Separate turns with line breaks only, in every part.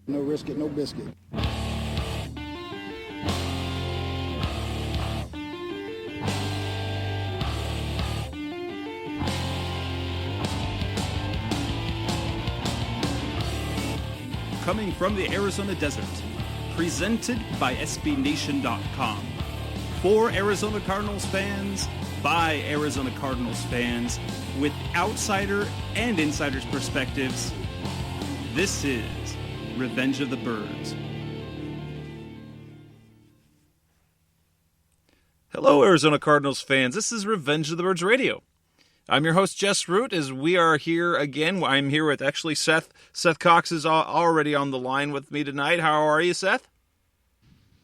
No risk it, no biscuit.
Coming from the Arizona desert, presented by SBNation.com. For Arizona Cardinals fans, by Arizona Cardinals fans, with outsider and insider's perspectives, this is Revenge of the Birds. Hello, Arizona Cardinals fans. This is Revenge of the Birds Radio. I'm your host, Jess Root, as we are here again. I'm here with actually Seth. Seth Cox is already on the line with me tonight. How are you, Seth?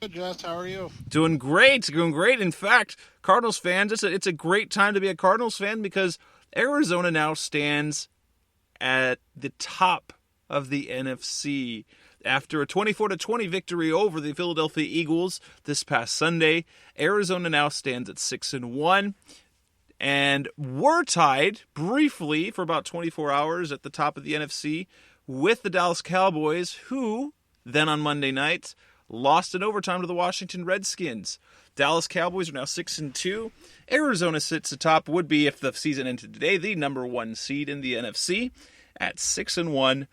Good, Jess. How are you?
Doing great. In fact, Cardinals fans, it's a great time to be a Cardinals fan because Arizona now stands at the top of the NFC. After a 24-20 victory over the Philadelphia Eagles this past Sunday, Arizona now stands at 6-1. And we're tied briefly for about 24 hours at the top of the NFC with the Dallas Cowboys, who then on Monday night lost in overtime to the Washington Redskins. Dallas Cowboys are now 6-2. Arizona sits atop, would be if the season ended today, the number one seed in the NFC at 6-1,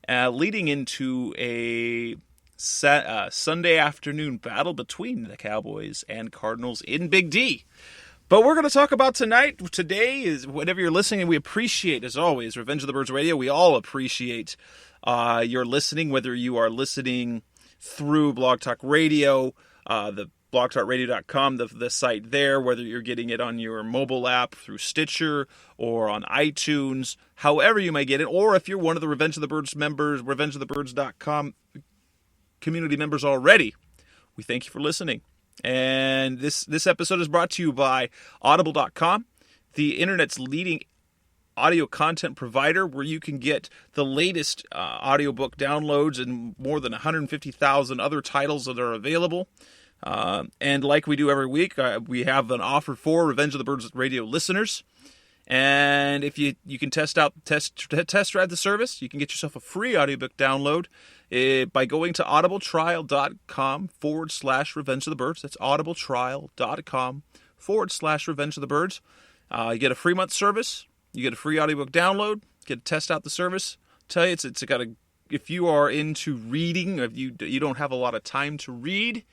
leading into a Sunday afternoon battle between the Cowboys and Cardinals in Big D. But we're going to talk about today is whenever you're listening, and we appreciate, as always, Revenge of the Birds Radio. We all appreciate your listening, whether you are listening through Blog Talk Radio, the blogtalkradio.com, the site there, whether you're getting it on your mobile app through Stitcher or on iTunes, however you may get it, or if you're one of the Revenge of the Birds members, revengeofthebirds.com community members already, we thank you for listening. And this episode is brought to you by Audible.com, the internet's leading audio content provider, where you can get the latest audiobook downloads and more than 150,000 other titles that are available. And like we do every week, we have an offer for Revenge of the Birds Radio listeners. And if you can test drive the service, you can get yourself a free audiobook download by going to audibletrial.com/Revenge of the Birds. That's audibletrial.com/Revenge of the Birds. You get a free month service. You get a free audiobook download. Get to test out the service. Tell you, it's got a. If you are into reading, if you don't have a lot of time to read,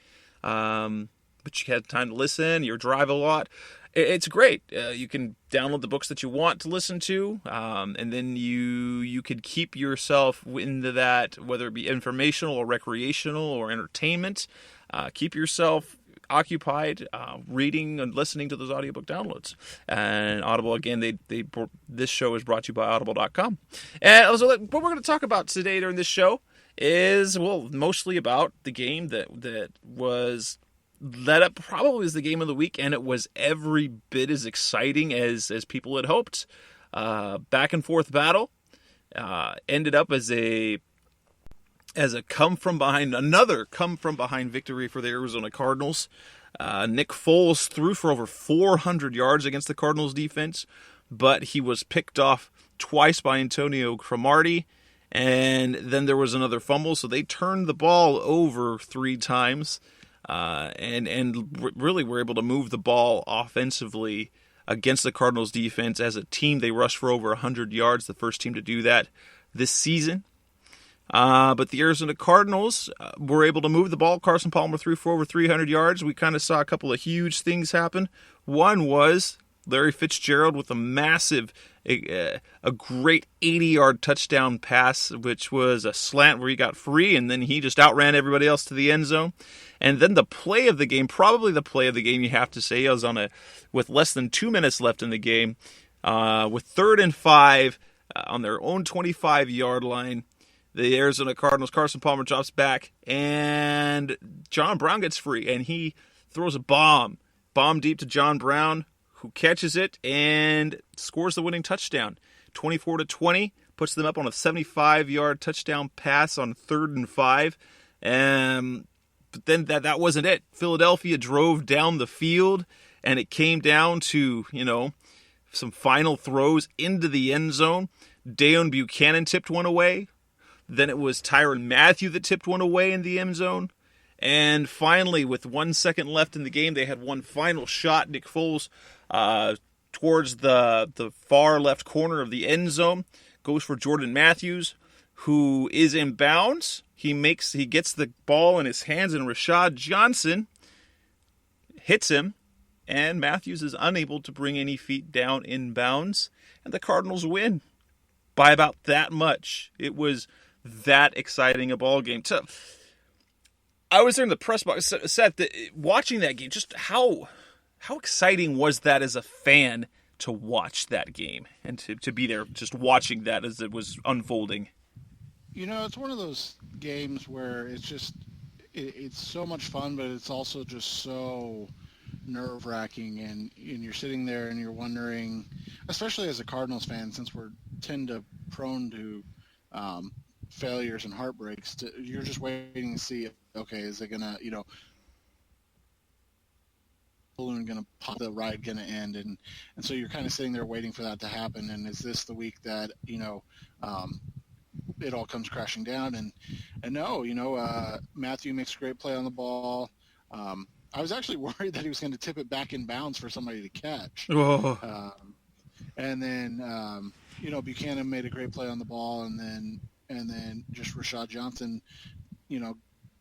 but you have time to listen, you drive a lot, it's great. You can download the books that you want to listen to, and then you could keep yourself into that, whether it be informational or recreational or entertainment. Keep yourself occupied reading and listening to those audiobook downloads. And Audible, again, this show is brought to you by Audible.com. And so what we're going to talk about today during this show is, mostly about the game that was led up probably as the game of the week, and it was every bit as exciting as people had hoped. Back and forth battle ended up as another come from behind victory for the Arizona Cardinals. Nick Foles threw for over 400 yards against the Cardinals defense, but he was picked off twice by Antonio Cromartie, and then there was another fumble, so they turned the ball over 3 times. And really were able to move the ball offensively against the Cardinals defense. As a team, they rushed for over 100 yards, the first team to do that this season. But the Arizona Cardinals were able to move the ball. Carson Palmer threw for over 300 yards. We kind of saw a couple of huge things happen. One was Larry Fitzgerald with a massive, a great 80-yard touchdown pass, which was a slant where he got free, and then he just outran everybody else to the end zone. And then the play of the game, probably the play of the game, you have to say, was with less than 2 minutes left in the game, with 3rd and 5 on their own 25-yard line. The Arizona Cardinals, Carson Palmer drops back, and John Brown gets free, and he throws a bomb deep to John Brown, who catches it and scores the winning touchdown. 24-20, puts them up on a 75-yard touchdown pass on 3rd and 5. But then that wasn't it. Philadelphia drove down the field, and it came down to, some final throws into the end zone. Dayon Buchanan tipped one away. Then it was Tyrann Mathieu that tipped one away in the end zone. And finally, with 1 second left in the game, they had one final shot. Nick Foles, towards the far left corner of the end zone, goes for Jordan Matthews, who is in bounds. He gets the ball in his hands, and Rashad Johnson hits him, and Matthews is unable to bring any feet down in bounds, and the Cardinals win by about that much. It was that exciting a ball game. So, I was there in the press box, Seth, watching that game. Just how exciting was that as a fan to watch that game and to be there just watching that as it was unfolding?
It's one of those games where it's so much fun, but it's also just so nerve-wracking, and you're sitting there and you're wondering, especially as a Cardinals fan, since we're prone to failures and heartbreaks, you're just waiting to see, okay, is it gonna, balloon gonna pop, the ride gonna end, and so you're kind of sitting there waiting for that to happen, and is this the week that it all comes crashing down? And no, Matthew makes a great play on the ball. I was actually worried that he was going to tip it back in bounds for somebody to catch.
Oh.
And then Buchanan made a great play on the ball, and then just Rashad Johnson,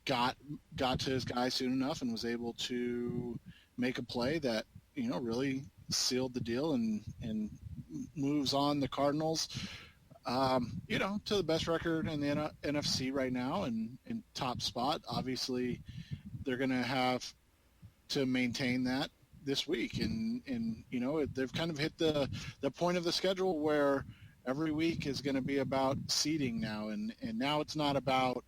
got to his guy soon enough and was able to make a play that really sealed the deal and moves on the Cardinals, to the best record in the NFC right now and in top spot. Obviously, they're going to have to maintain that this week, and they've kind of hit the point of the schedule where every week is going to be about seeding now, and now it's not about,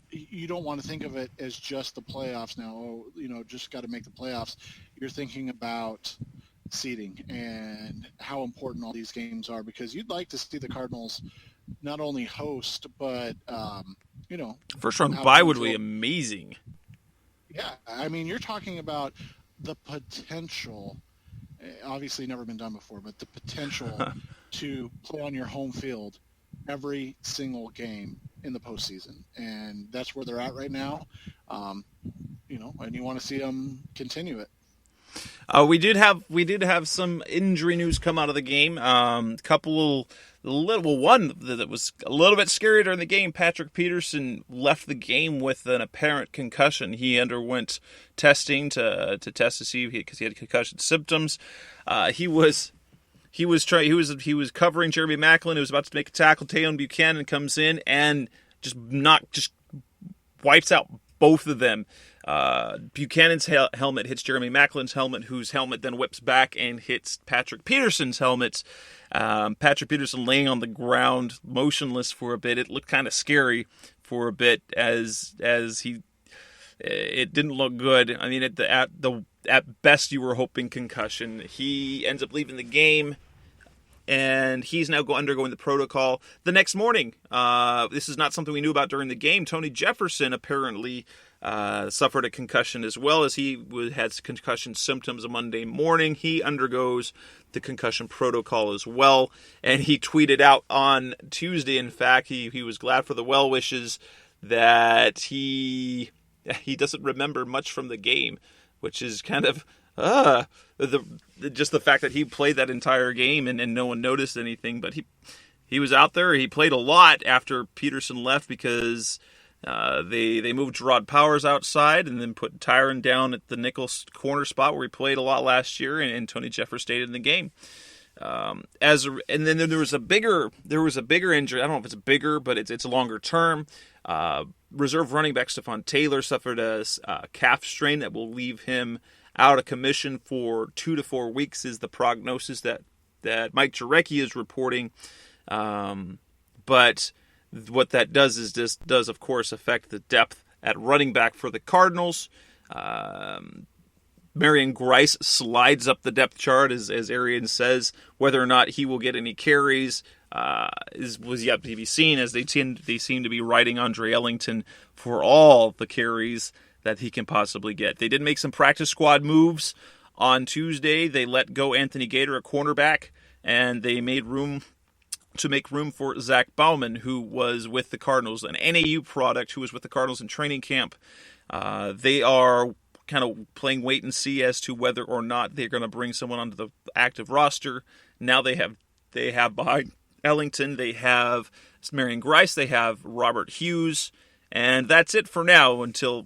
you don't want to think of it as just the playoffs now. Just got to make the playoffs. You're thinking about seeding and how important all these games are, because you'd like to see the Cardinals not only host, but
first round bye would be amazing.
Yeah, I mean, you're talking about the potential, obviously never been done before, but the potential to play on your home field every single game in the postseason, and that's where they're at right now. And you want to see them continue it.
We did have some injury news come out of the game. One that was a little bit scary during the game. Patrick Peterson left the game with an apparent concussion. He underwent testing to test to see because he had concussion symptoms. He was covering Jeremy Maclin, who was about to make a tackle. Tayon Buchanan comes in and just wipes out both of them. Buchanan's helmet hits Jeremy Maclin's helmet, whose helmet then whips back and hits Patrick Peterson's helmet. Patrick Peterson laying on the ground, motionless for a bit. It looked kind of scary for a bit as it didn't look good. I mean, at best you were hoping concussion. He ends up leaving the game, and he's now undergoing the protocol. The next morning, this is not something we knew about during the game, Tony Jefferson apparently suffered a concussion as well, as he had concussion symptoms on Monday morning. He undergoes the concussion protocol as well, and he tweeted out on Tuesday, in fact, he was glad for the well wishes, that he doesn't remember much from the game, which is kind of just the fact that he played that entire game and no one noticed anything. But he was out there. He played a lot after Peterson left because they moved Gerard Powers outside and then put Tyrann down at the nickel corner spot where he played a lot last year, and Tony Jefferson stayed in the game. And then there was a bigger injury. I don't know if it's bigger, but it's a longer term. Reserve running back Stephon Taylor suffered a calf strain that will leave him out of commission for 2 to 4 weeks, is the prognosis that Mike Jurecki is reporting. But what that does is does of course affect the depth at running back for the Cardinals. Marion Grice slides up the depth chart, as Arian says. Whether or not he will get any carries was yet to be seen, as they seem to be riding Andre Ellington for all the carries that he can possibly get. They did make some practice squad moves on Tuesday. They let go Anthony Gator, a cornerback, and they made room to make room for Zach Bauman, who was with the Cardinals, an NAU product who was with the Cardinals in training camp. They are kind of playing wait and see as to whether or not they're going to bring someone onto the active roster. Now they have behind Ellington, they have Marion Grice, they have Robert Hughes, and that's it for now until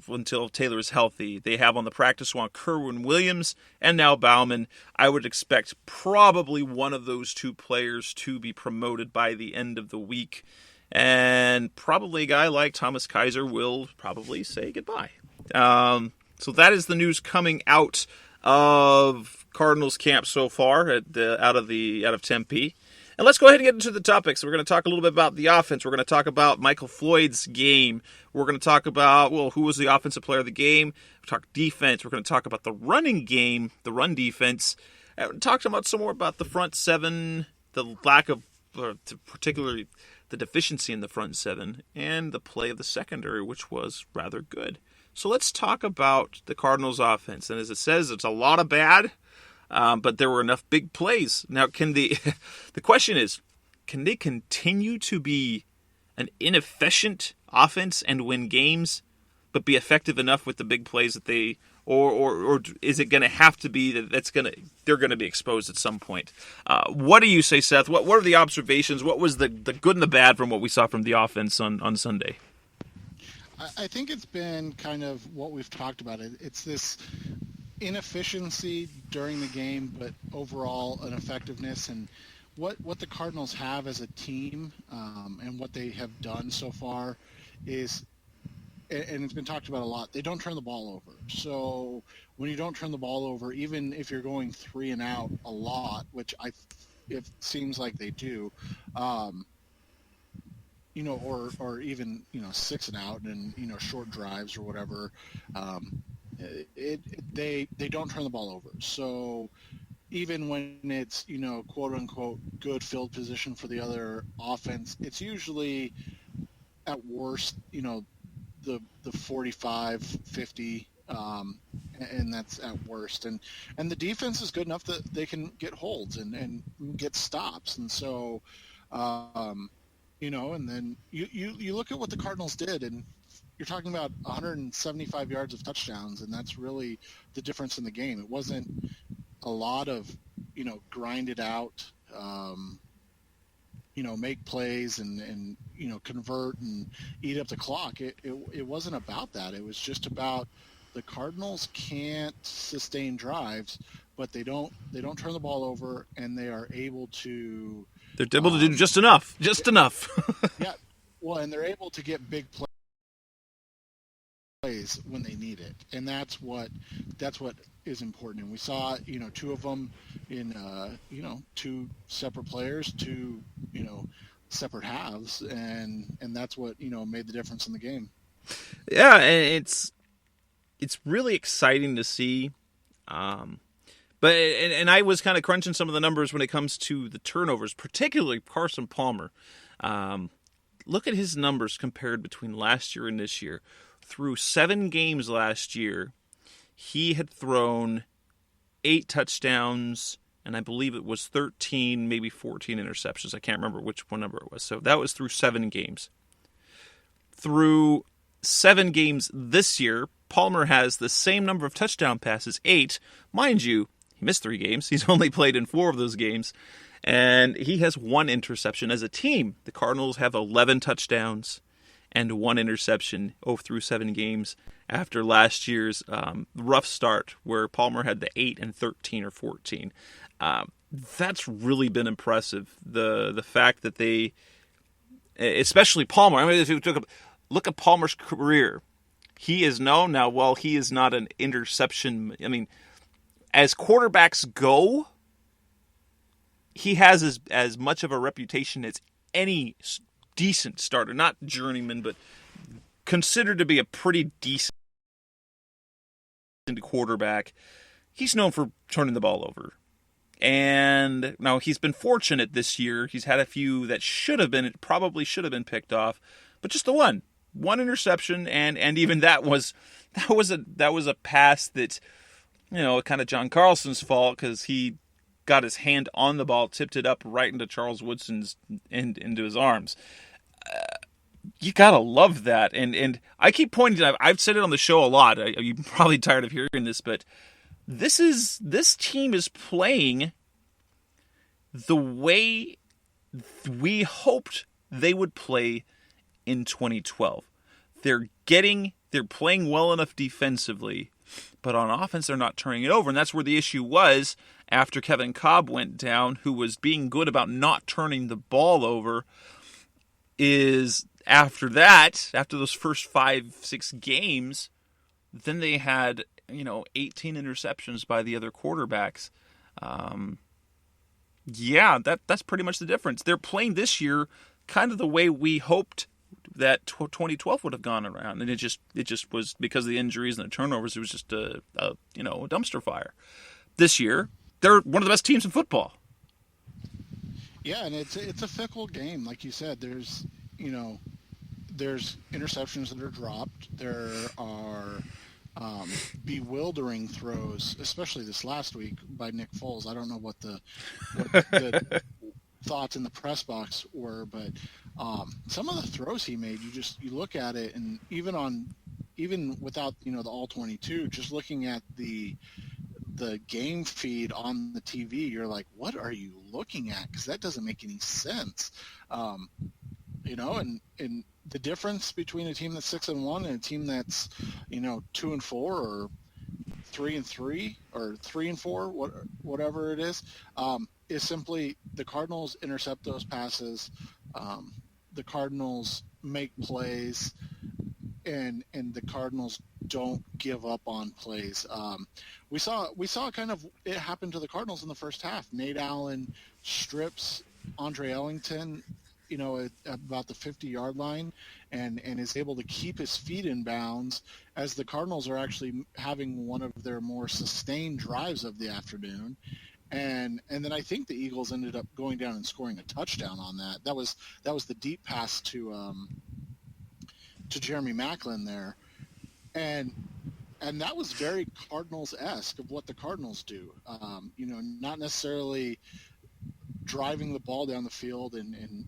Taylor is healthy. They have on the practice squad Kerwin Williams and now Bauman. I would expect probably one of those two players to be promoted by the end of the week. And probably a guy like Thomas Kaiser will probably say goodbye. So that is the news coming out of Cardinals camp so far out of Tempe. And let's go ahead and get into the topics. We're going to talk a little bit about the offense. We're going to talk about Michael Floyd's game. We're going to talk about, who was the offensive player of the game. We'll talk defense. We're going to talk about the running game, the run defense. And talk about some more about the front seven, the lack of, particularly the deficiency in the front seven, and the play of the secondary, which was rather good. So let's talk about the Cardinals offense. And as it says, it's a lot of bad. But there were enough big plays. Now, the question is, can they continue to be an inefficient offense and win games, but be effective enough with the big plays that they, or is it going to have to be they're going to be exposed at some point? What do you say, Seth? What are the observations? What was the good and the bad from what we saw from the offense on Sunday?
I think it's been kind of what we've talked about. It's this inefficiency during the game, but overall an effectiveness. And what the Cardinals have as a team, and what they have done so far is, and it's been talked about a lot, they don't turn the ball over. So when you don't turn the ball over, even if you're going 3 and out a lot, which it seems like they do, or even 6 and out and short drives or whatever, they don't turn the ball over. So even when it's quote unquote good field position for the other offense, it's usually at worst the 45, 50, and that's at worst. And the defense is good enough that they can get holds and get stops. And so and then you look at what the Cardinals did, and you're talking about 175 yards of touchdowns, and that's really the difference in the game. It wasn't a lot of, grind it out, make plays and convert and eat up the clock. It wasn't about that. It was just about the Cardinals can't sustain drives, but they don't turn the ball over, and they are able to.
They're able to do just enough.
Yeah. Well, and they're able to get big plays when they need it, and that's what is important. And we saw 2 of them in 2 separate players, 2 separate halves, and that's what made the difference in the game.
Yeah, and it's really exciting to see. But I was kind of crunching some of the numbers when it comes to the turnovers, particularly Carson Palmer. Look at his numbers compared between last year and this year. Through 7 games last year, he had thrown 8 touchdowns, and I believe it was 13, maybe 14 interceptions. I can't remember which one number it was. So that was through 7 games. Through 7 games this year, Palmer has the same number of touchdown passes, 8. Mind you, he missed 3 games. He's only played in 4 of those games. And he has 1 interception. As a team, the Cardinals have 11 touchdowns and 1 interception through 7 games after last year's rough start where Palmer had the 8 and 13 or 14. That's really been impressive. The fact that they, especially Palmer, I mean, if you look at Palmer's career, he is known now, while he is not an interception, I mean, as quarterbacks go, he has as much of a reputation as any decent starter, not journeyman, but considered to be a pretty decent quarterback. He's known for turning the ball over. And now he's been fortunate this year. He's had a few that probably should have been picked off, but just the one interception, and even that was a pass that, kind of John Carlson's fault, because he got his hand on the ball, tipped it up right into Charles Woodson's into his arms. You gotta love that, and I keep pointing. I've said it on the show a lot. You're probably tired of hearing this, but this team is playing the way we hoped they would play in 2012. They're playing well enough defensively, but on offense they're not turning it over, and that's where the issue was after Kevin Kolb went down, who was being good about not turning the ball over. Is after those first 5-6 games, then they had 18 interceptions by the other quarterbacks. That's pretty much the difference. They're playing this year kind of the way we hoped that 2012 would have gone around, and it just was because of the injuries and the turnovers. It was just a dumpster fire. This year, they're one of the best teams in football.
Yeah, and it's a fickle game, like you said. There's interceptions that are dropped. There are bewildering throws, especially this last week by Nick Foles. I don't know what the thoughts in the press box were, but some of the throws he made, you look at it, and even without the all 22, just looking at the game feed on the TV, you're like, what are you looking at? Because that doesn't make any sense. And the difference between a team that's 6-1 and a team that's 2-4 or 3-3 or 3-4, whatever it is simply the Cardinals intercept those passes. The Cardinals make plays, and the Cardinals don't give up on plays. We saw kind of it happen to the Cardinals in the first half. Nate Allen strips Andre Ellington, at about the 50-yard line, and is able to keep his feet in bounds as the Cardinals are actually having one of their more sustained drives of the afternoon. And then I think the Eagles ended up going down and scoring a touchdown on that. That was the deep pass to Jeremy Maclin there, and that was very Cardinals-esque of what the Cardinals do. Not necessarily driving the ball down the field and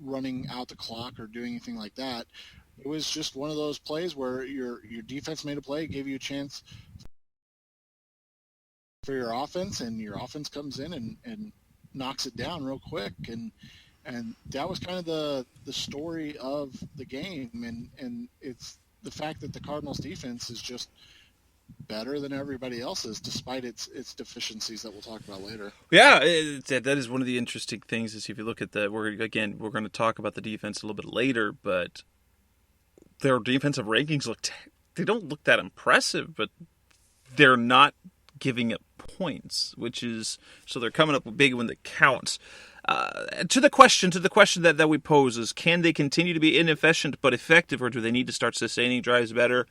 running out the clock or doing anything like that. It was just one of those plays where your defense made a play, gave you a chance for your offense, and your offense comes in and knocks it down real quick, and that was kind of the story of the game, and it's the fact that the Cardinals defense is just better than everybody else's, despite its deficiencies that we'll talk about later.
Yeah, that is one of the interesting things. Is if you look at we're going to talk about the defense a little bit later, but their defensive rankings they don't look that impressive, but they're not giving up points, so they're coming up big when it counts. To the question that we pose is, can they continue to be inefficient but effective, or do they need to start sustaining drives better?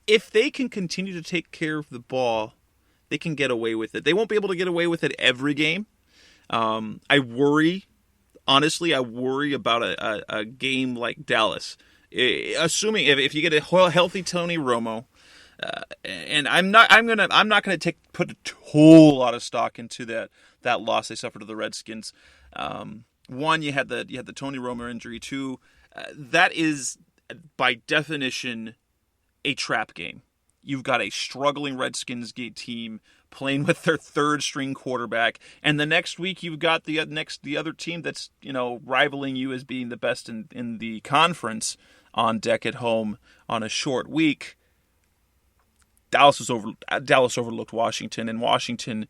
If they can continue to take care of the ball, they can get away with it. They won't be able to get away with it every game. I worry about a game like Dallas. Assuming if you get a healthy Tony Romo, and I'm not gonna put a whole lot of stock into that loss they suffered to the Redskins. One, you had the Tony Romo injury. Two, that is by definition a trap game. You've got a struggling Redskins team playing with their third string quarterback, and the next week you've got the other team that's rivaling you as being the best in the conference on deck at home on a short week. Dallas overlooked Washington, and Washington,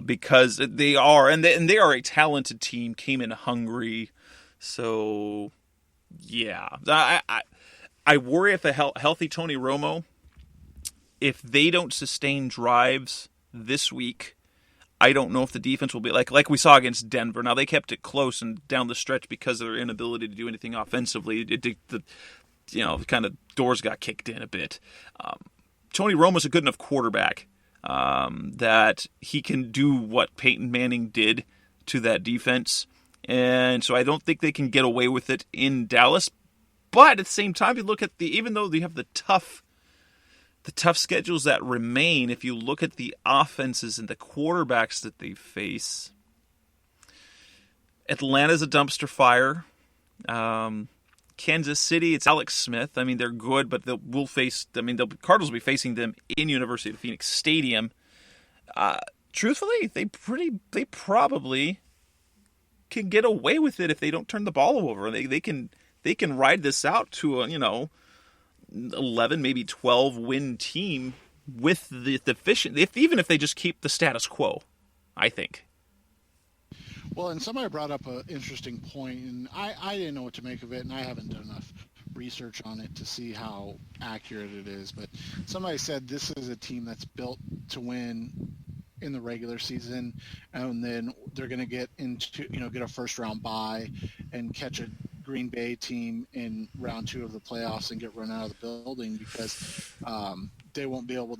because they are a talented team, came in hungry. So, yeah, I worry if a healthy Tony Romo, if they don't sustain drives this week, I don't know if the defense will be like we saw against Denver. Now, they kept it close and down the stretch because of their inability to do anything offensively. The kind of doors got kicked in a bit. Tony Romo's a good enough quarterback that he can do what Peyton Manning did to that defense. And so I don't think they can get away with it in Dallas. But at the same time, you look at even though they have the tough the tough schedules that remain, if you look at the offenses and the quarterbacks that they face, Atlanta's a dumpster fire. Kansas City, it's Alex Smith. I mean, they're good, but the Cardinals will be facing them in University of Phoenix Stadium. Truthfully, they probably can get away with it if they don't turn the ball over. They can ride this out to a 11, maybe 12 win team with the efficient, even if they just keep the status quo, I think.
Well, and somebody brought up an interesting point, and I didn't know what to make of it, and I haven't done enough research on it to see how accurate it is. But somebody said this is a team that's built to win in the regular season, and then they're going to get a first round bye and catch a Green Bay team in round 2 of the playoffs and get run out of the building because they won't be able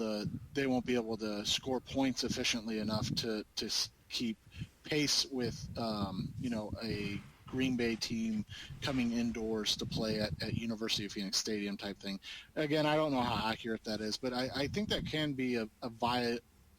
to score points efficiently enough to keep pace with a Green Bay team coming indoors to play at University of Phoenix Stadium type thing. Again, I don't know how accurate that is, but I think that can be a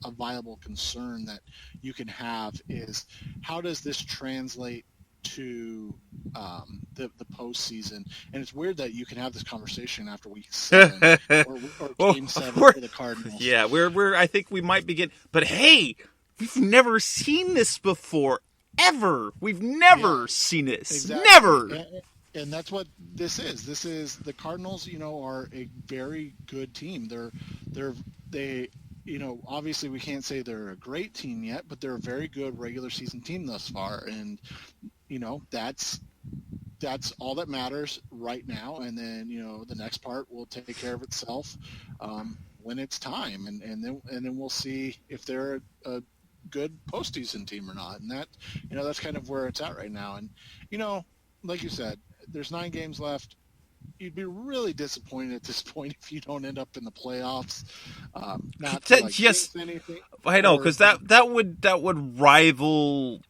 viable concern that you can have is how does this translate to the postseason? And it's weird that you can have this conversation after week 7 or game 7 for the Cardinals.
Yeah, I think we might begin, but hey, we've never seen this before, ever. We've never seen this. Exactly. Never.
And that's what this is. This is the Cardinals, are a very good team. They obviously we can't say they're a great team yet, but they're a very good regular season team thus far. And, that's all that matters right now. And then, the next part will take care of itself when it's time. And then we'll see if they're a good postseason team or not. And that, that's kind of where it's at right now. And, like you said, there's 9 games left. You'd be really disappointed at this point if you don't end up in the playoffs. Not to,
yes,
anything.
I know, because that would rival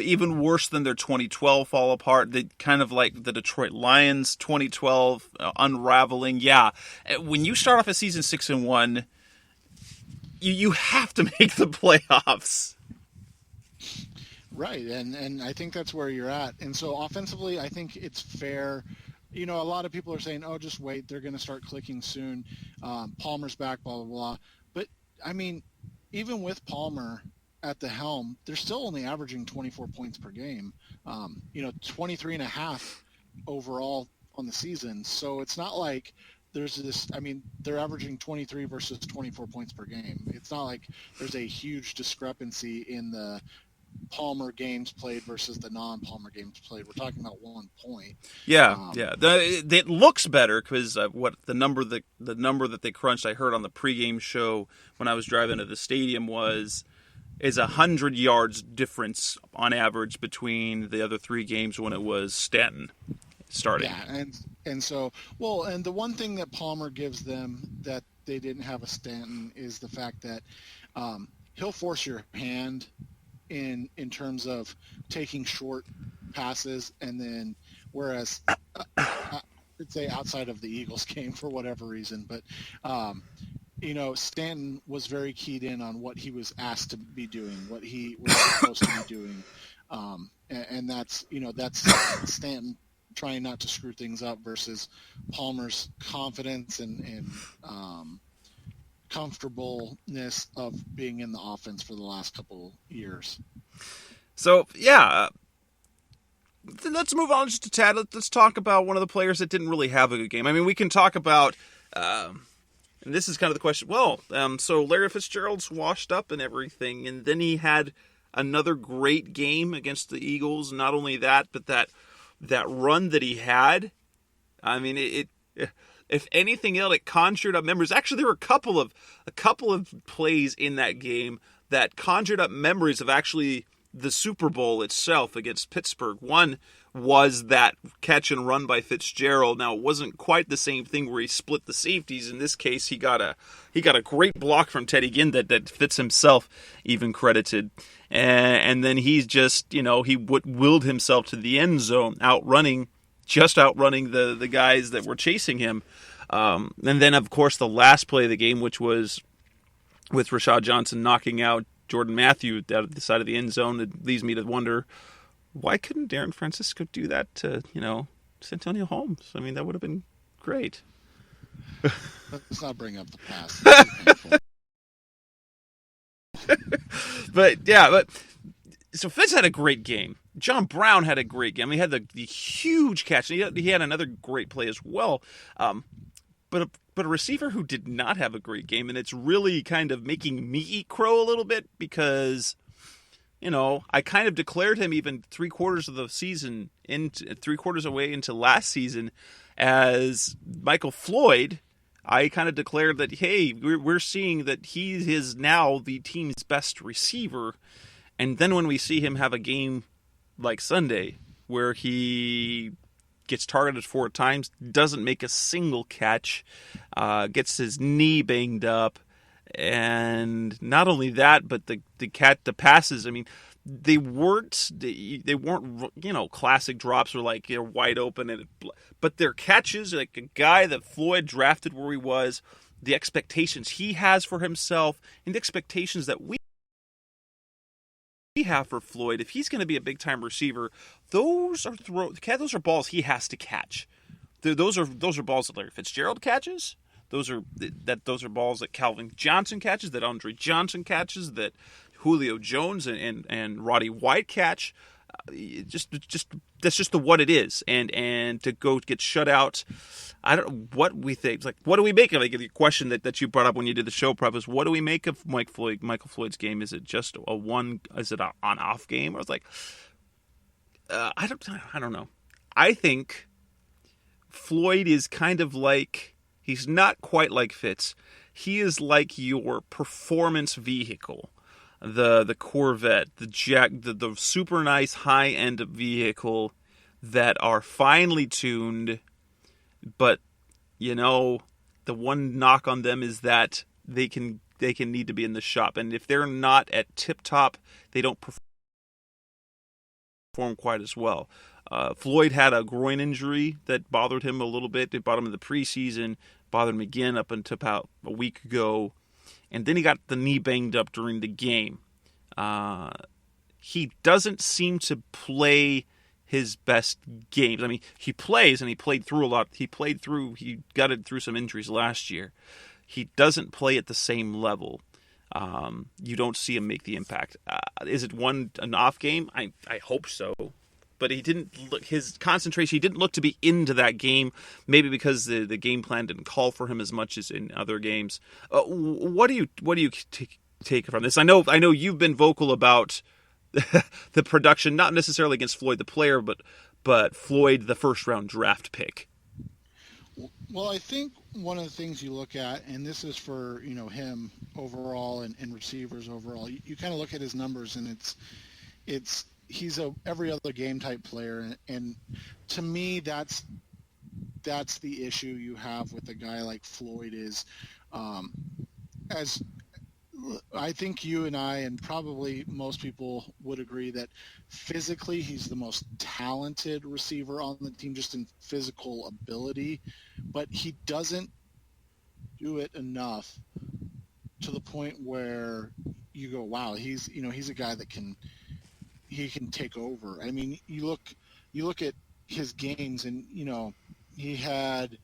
even worse than their 2012 fall apart. They kind of like the Detroit Lions 2012 unraveling. Yeah, when you start off a season 6-1, you have to make the playoffs.
Right, and I think that's where you're at. And so offensively, I think it's fair. A lot of people are saying, oh, just wait, they're going to start clicking soon. Palmer's back, blah, blah, blah. But, I mean, even with Palmer at the helm, they're still only averaging 24 points per game, 23 and a half overall on the season. So it's not like there's this, they're averaging 23 versus 24 points per game. It's not like there's a huge discrepancy in the Palmer games played versus the non-Palmer games played. We're talking about 1 point.
Yeah. It looks better because what the number that they crunched, I heard on the pregame show when I was driving to the stadium is 100 yards difference on average between the other 3 games when it was Stanton starting.
Yeah, and so and the one thing that Palmer gives them that they didn't have a Stanton is the fact that he'll force your hand in terms of taking short passes, and then whereas I'd say outside of the Eagles game for whatever reason, but Stanton was very keyed in on what he was asked to be doing, what he was supposed to be doing, and that's Stanton trying not to screw things up versus Palmer's confidence and comfortableness of being in the offense for the last couple years.
So, yeah, let's move on just a tad. Let's talk about one of the players that didn't really have a good game. We can talk about, and this is kind of the question, so Larry Fitzgerald's washed up and everything, and then he had another great game against the Eagles. Not only that, but that run that he had, if anything else, it conjured up memories. Actually, there were a couple of plays in that game that conjured up memories of actually the Super Bowl itself against Pittsburgh. One was that catch and run by Fitzgerald. Now, it wasn't quite the same thing where he split the safeties. In this case, he got a great block from Teddy Ginn that Fitz himself even credited. And then he's just, he willed himself to the end zone, outrunning the guys that were chasing him. And then, of course, the last play of the game, which was with Rashad Johnson knocking out Jordan Matthew out of the side of the end zone, it leads me to wonder, why couldn't Darren Francisco do that to, Santonio Holmes? I mean, that would have been great.
Let's not bring up the past.
but so Fitz had a great game. John Brown had a great game. He had the huge catch. He had another great play as well. But a receiver who did not have a great game, and it's really kind of making me eat crow a little bit because, I kind of declared him even 3/4 of the season, 3/4 away into last season, as Michael Floyd. I kind of declared that, hey, we're seeing that he is now the team's best receiver. And then when we see him have a game like Sunday, where he gets targeted 4 times, doesn't make a single catch, gets his knee banged up, and not only that, but the passes. I mean, they weren't classic drops where like you're wide open, but their catches, like a guy that Floyd drafted where he was, the expectations he has for himself, and the expectations that we have for Floyd, if he's going to be a big time receiver, those are balls he has to catch. Those are balls that Larry Fitzgerald catches. Those are balls that Calvin Johnson catches, that Andre Johnson catches, that Julio Jones and Roddy White catch. Just that's just what it is. And to go get shut out, I don't know what we think. Like, what do we make of it? Like, the question that you brought up when you did the show prep is, what do we make of Michael Floyd's game? Is it just is it an on-off game? I was like, I don't know. I think Floyd is kind of like, he's not quite like Fitz. He is like your performance vehicle. The Corvette, the super nice high-end vehicle that are finely tuned, but the one knock on them is that they can need to be in the shop, and if they're not at tip top, they don't perform quite as well. Floyd had a groin injury that bothered him a little bit. It bothered him in the preseason, bothered him again up until about a week ago. And then he got the knee banged up during the game. He doesn't seem to play his best games. I mean, he plays, and he played through a lot. He gutted through some injuries last year. He doesn't play at the same level. You don't see him make the impact. Is it an off game? I hope so. But he didn't look, his concentration, he didn't look to be into that game, maybe because the game plan didn't call for him as much as in other games. What do you take from this? I know you've been vocal about the production, not necessarily against Floyd the player, but Floyd the first round draft pick.
Well, I think one of the things you look at, and this is for him overall and receivers overall, you kind of look at his numbers, and he's a every other game type player, and to me that's the issue you have with a guy like Floyd is, as I think you and I and probably most people would agree that physically he's the most talented receiver on the team, just in physical ability, but he doesn't do it enough to the point where you go, wow, he's a guy that can take over. I mean, you look at his games, and he had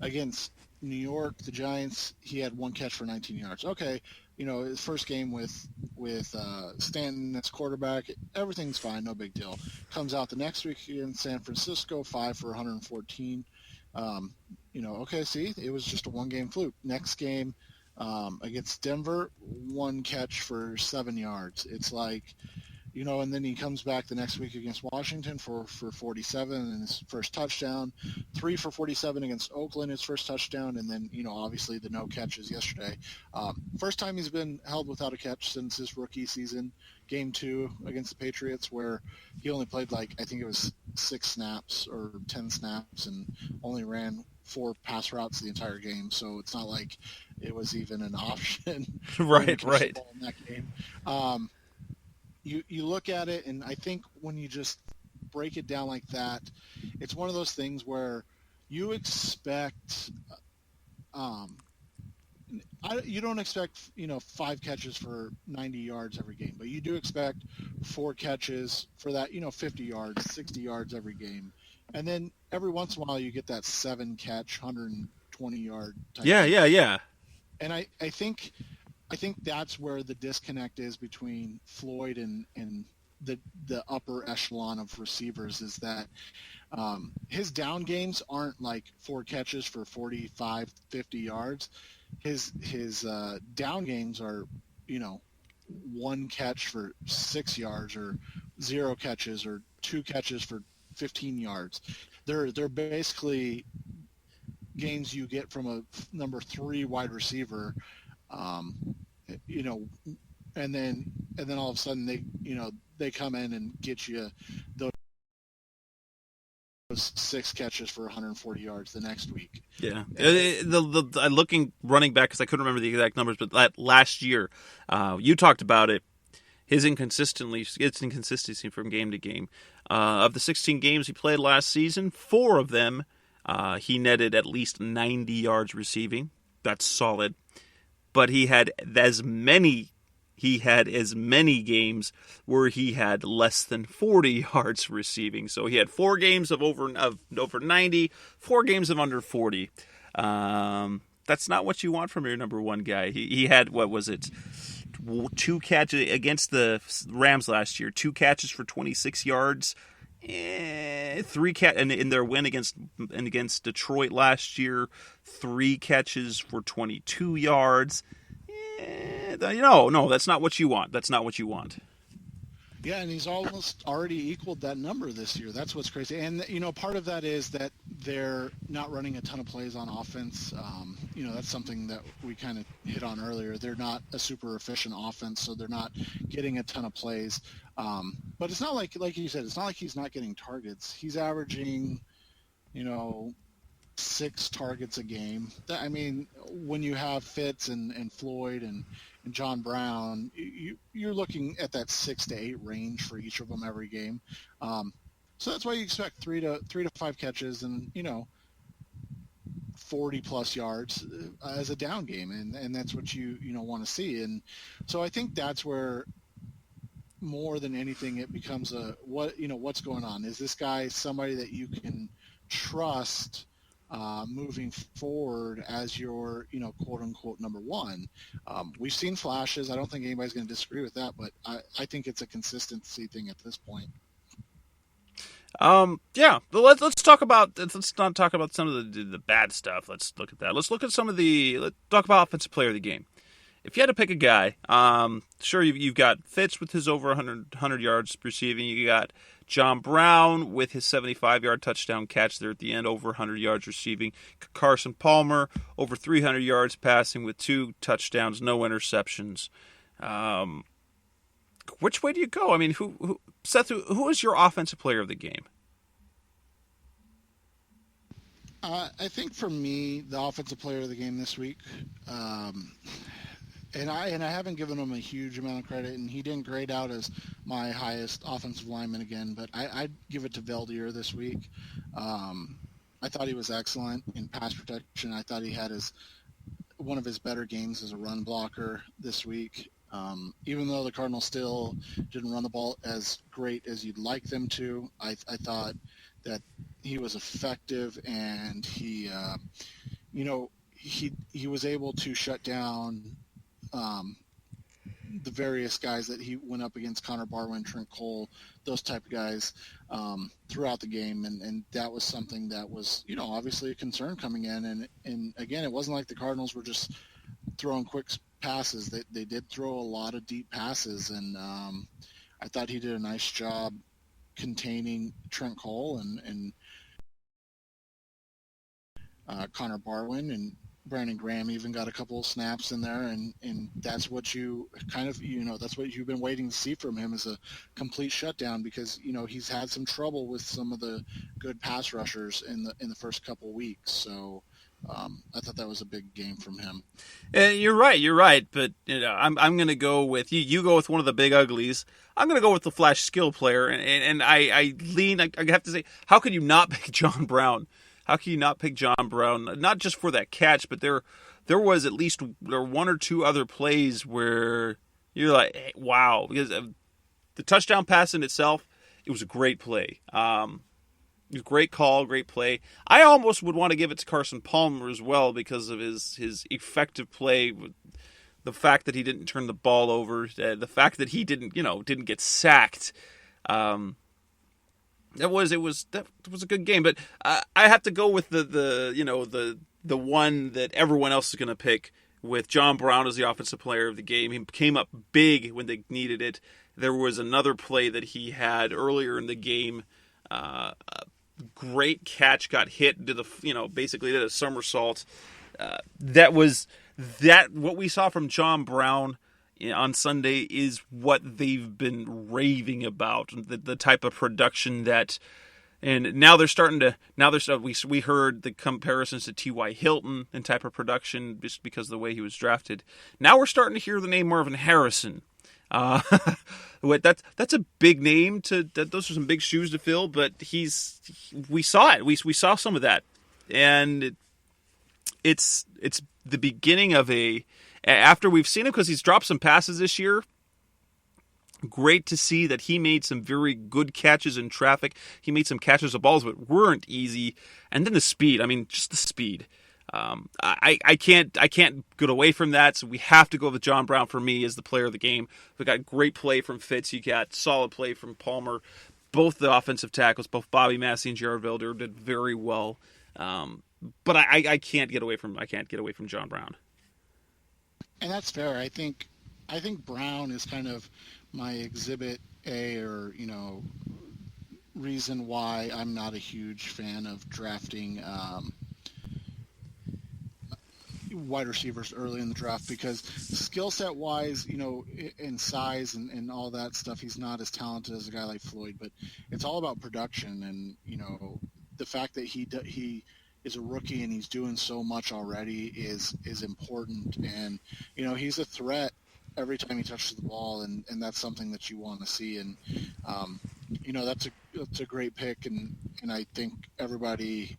against New York, the Giants, he had 1 catch for 19 yards. Okay, his first game with Stanton as quarterback, everything's fine, no big deal. Comes out the next week in San Francisco, 5 for 114. Okay, see, it was just a 1-game fluke. Next game against Denver, 1 catch for 7 yards. It's like, and then he comes back the next week against Washington for 47 and his first touchdown, 3 for 47 against Oakland, his first touchdown, and then, obviously the no catches yesterday. First time he's been held without a catch since his rookie season, game 2 against the Patriots, where he only played I think it was 6 snaps or 10 snaps and only ran 4 pass routes the entire game. So it's not like it was even an option.
Right.
In that game. You look at it, and I think when you just break it down like that, it's one of those things where you expect You don't expect 5 catches for 90 yards every game, but you do expect 4 catches for that 50 yards, 60 yards every game, and then every once in a while you get that 7 catch, 120 yard type.
Yeah.
And I think that's where the disconnect is between Floyd and the upper echelon of receivers, is that his down games aren't like 4 catches for 45, 50 yards. His down games are, 1 catch for 6 yards, or 0 catches, or 2 catches for 15 yards. They're basically games you get from a number 3 wide receiver, and then all of a sudden they come in and get you those 6 catches for 140 yards the next week.
Yeah, the looking running back, because I couldn't remember the exact numbers, but that last year, you talked about it. His inconsistency from game to game. Of the 16 games he played last season, 4 of them he netted at least 90 yards receiving. That's solid. But he had as many games where he had less than 40 yards receiving. So he had 4 games of over 90, 4 games of under 40. That's not what you want from your number 1 guy. He had, 2 catches against the Rams last year, 2 catches for 26 yards. 3 in their win against Detroit last year, 3 catches for 22 yards. No, that's not what you want. That's not what you want.
Yeah, and he's almost already equaled that number this year. That's what's crazy. And, part of that is that they're not running a ton of plays on offense. That's something that we kind of hit on earlier. They're not a super efficient offense, so they're not getting a ton of plays. But it's not like you said, it's not like he's not getting targets. He's averaging, 6 targets a game. I mean, when you have Fitz and Floyd and John Brown, you're looking at that 6 to 8 range for each of them every game. So that's why you expect 3 to 5 catches and 40 plus yards as a down game, and that's what you want to see. And so I think that's where, more than anything, it becomes what's going on. Is this guy somebody that you can trust moving forward as your, quote unquote number 1? We've seen flashes. I don't think anybody's going to disagree with that, but I think it's a consistency thing at this point.
Yeah. Let's not talk about some of the bad stuff. Let's look at that. Let's talk about offensive player of the game. If you had to pick a guy, sure, you've got Fitz with his over 100 yards receiving. You got John Brown with his 75-yard touchdown catch there at the end, over 100 yards receiving. Carson Palmer, over 300 yards passing with 2 touchdowns, no interceptions. Which way do you go? I mean, Seth, who is your offensive player of the game?
I think for me, the offensive player of the game this week, and I haven't given him a huge amount of credit, and he didn't grade out as my highest offensive lineman again, but I'd give it to Veldier this week. I thought he was excellent in pass protection. I thought he had one of his better games as a run blocker this week. Even though the Cardinals still didn't run the ball as great as you'd like them to, I thought that he was effective, and he was able to shut down the various guys that he went up against, Connor Barwin, Trent Cole, those type of guys, throughout the game. And that was something that was, obviously a concern coming in. And again, it wasn't like the Cardinals were just throwing quick passes. They did throw a lot of deep passes. And I thought he did a nice job containing Trent Cole and Connor Barwin, and Brandon Graham even got a couple of snaps in there, and that's what you kind of, that's what you've been waiting to see from him, is a complete shutdown, because, he's had some trouble with some of the good pass rushers in the first couple of weeks. So I thought that was a big game from him.
You're right. But I'm going to go with you. You go with one of the big uglies. I'm going to go with the flash skill player, and I have to say, how could you not pick John Brown? how can you not pick John Brown? Not just for that catch, but there was at least one or two other plays where you're like, hey, wow, because the touchdown pass in itself, it was a great play. Great call, great play. I almost would want to give it to Carson Palmer as well because of his effective play. The fact that he didn't turn the ball over, the fact that he didn't get sacked. That was a good game. But I have to go with the one that everyone else is going to pick, with John Brown as the offensive player of the game. He came up big when they needed it. There was another play that he had earlier in the game. Great catch, got hit, basically did a somersault. What we saw from John Brown on Sunday is what they've been raving about, the type of production that, and now they're starting to, we heard the comparisons to T.Y. Hilton and type of production just because of the way he was drafted. Now we're starting to hear the name Marvin Harrison. That's a big name those are some big shoes to fill, but we saw it. We saw some of that, and it's the beginning of after we've seen him, because he's dropped some passes this year. Great to see that he made some very good catches in traffic. He made some catches of balls that weren't easy, and then the speed. I mean, just the speed. I can't get away from that, so we have to go with John Brown for me as the player of the game. We got great play from Fitz. You got solid play from Palmer. Both the offensive tackles, both Bobby Massey and Jared Vilder, did very well. But I can't get away from John Brown.
And that's fair. I think Brown is kind of my exhibit A, or reason why I'm not a huge fan of drafting wide receivers early in the draft, because skill set wise, in size and all that stuff, he's not as talented as a guy like Floyd, but it's all about production. And the fact that he is a rookie and he's doing so much already is important. And he's a threat every time he touches the ball, and that's something that you want to see. And that's a great pick, and I think everybody,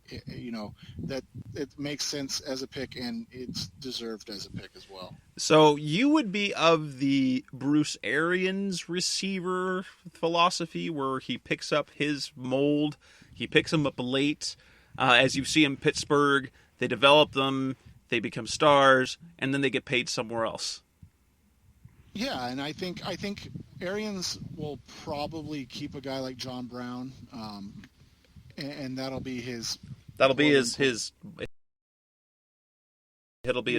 that it makes sense as a pick, and it's deserved as a pick as well.
So you would be of the Bruce Arians receiver philosophy, where he picks up his mold, he picks them up late, as you see in Pittsburgh, they develop them, they become stars, and then they get paid somewhere else.
Yeah, and I think Arians will probably keep a guy like John Brown, and that'll be his. It'll be his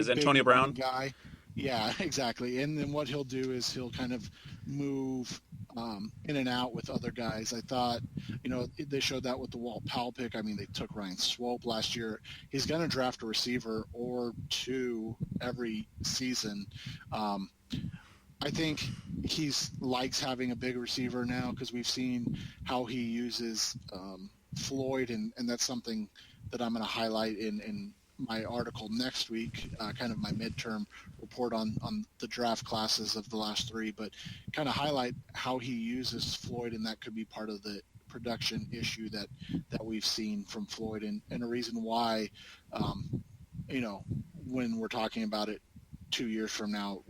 Antonio Brown
guy. Yeah, exactly. And then what he'll do is he'll kind of move in and out with other guys. I thought, they showed that with the Walt Powell pick. I mean, they took Ryan Swope last year. He's going to draft a receiver or two every season. I think he likes having a big receiver now, because we've seen how he uses Floyd, and that's something that I'm going to highlight in my article next week, kind of my midterm report on the draft classes of the last three, but kind of highlight how he uses Floyd, and that could be part of the production issue that we've seen from Floyd, and a reason why, when we're talking about it 2 years from now,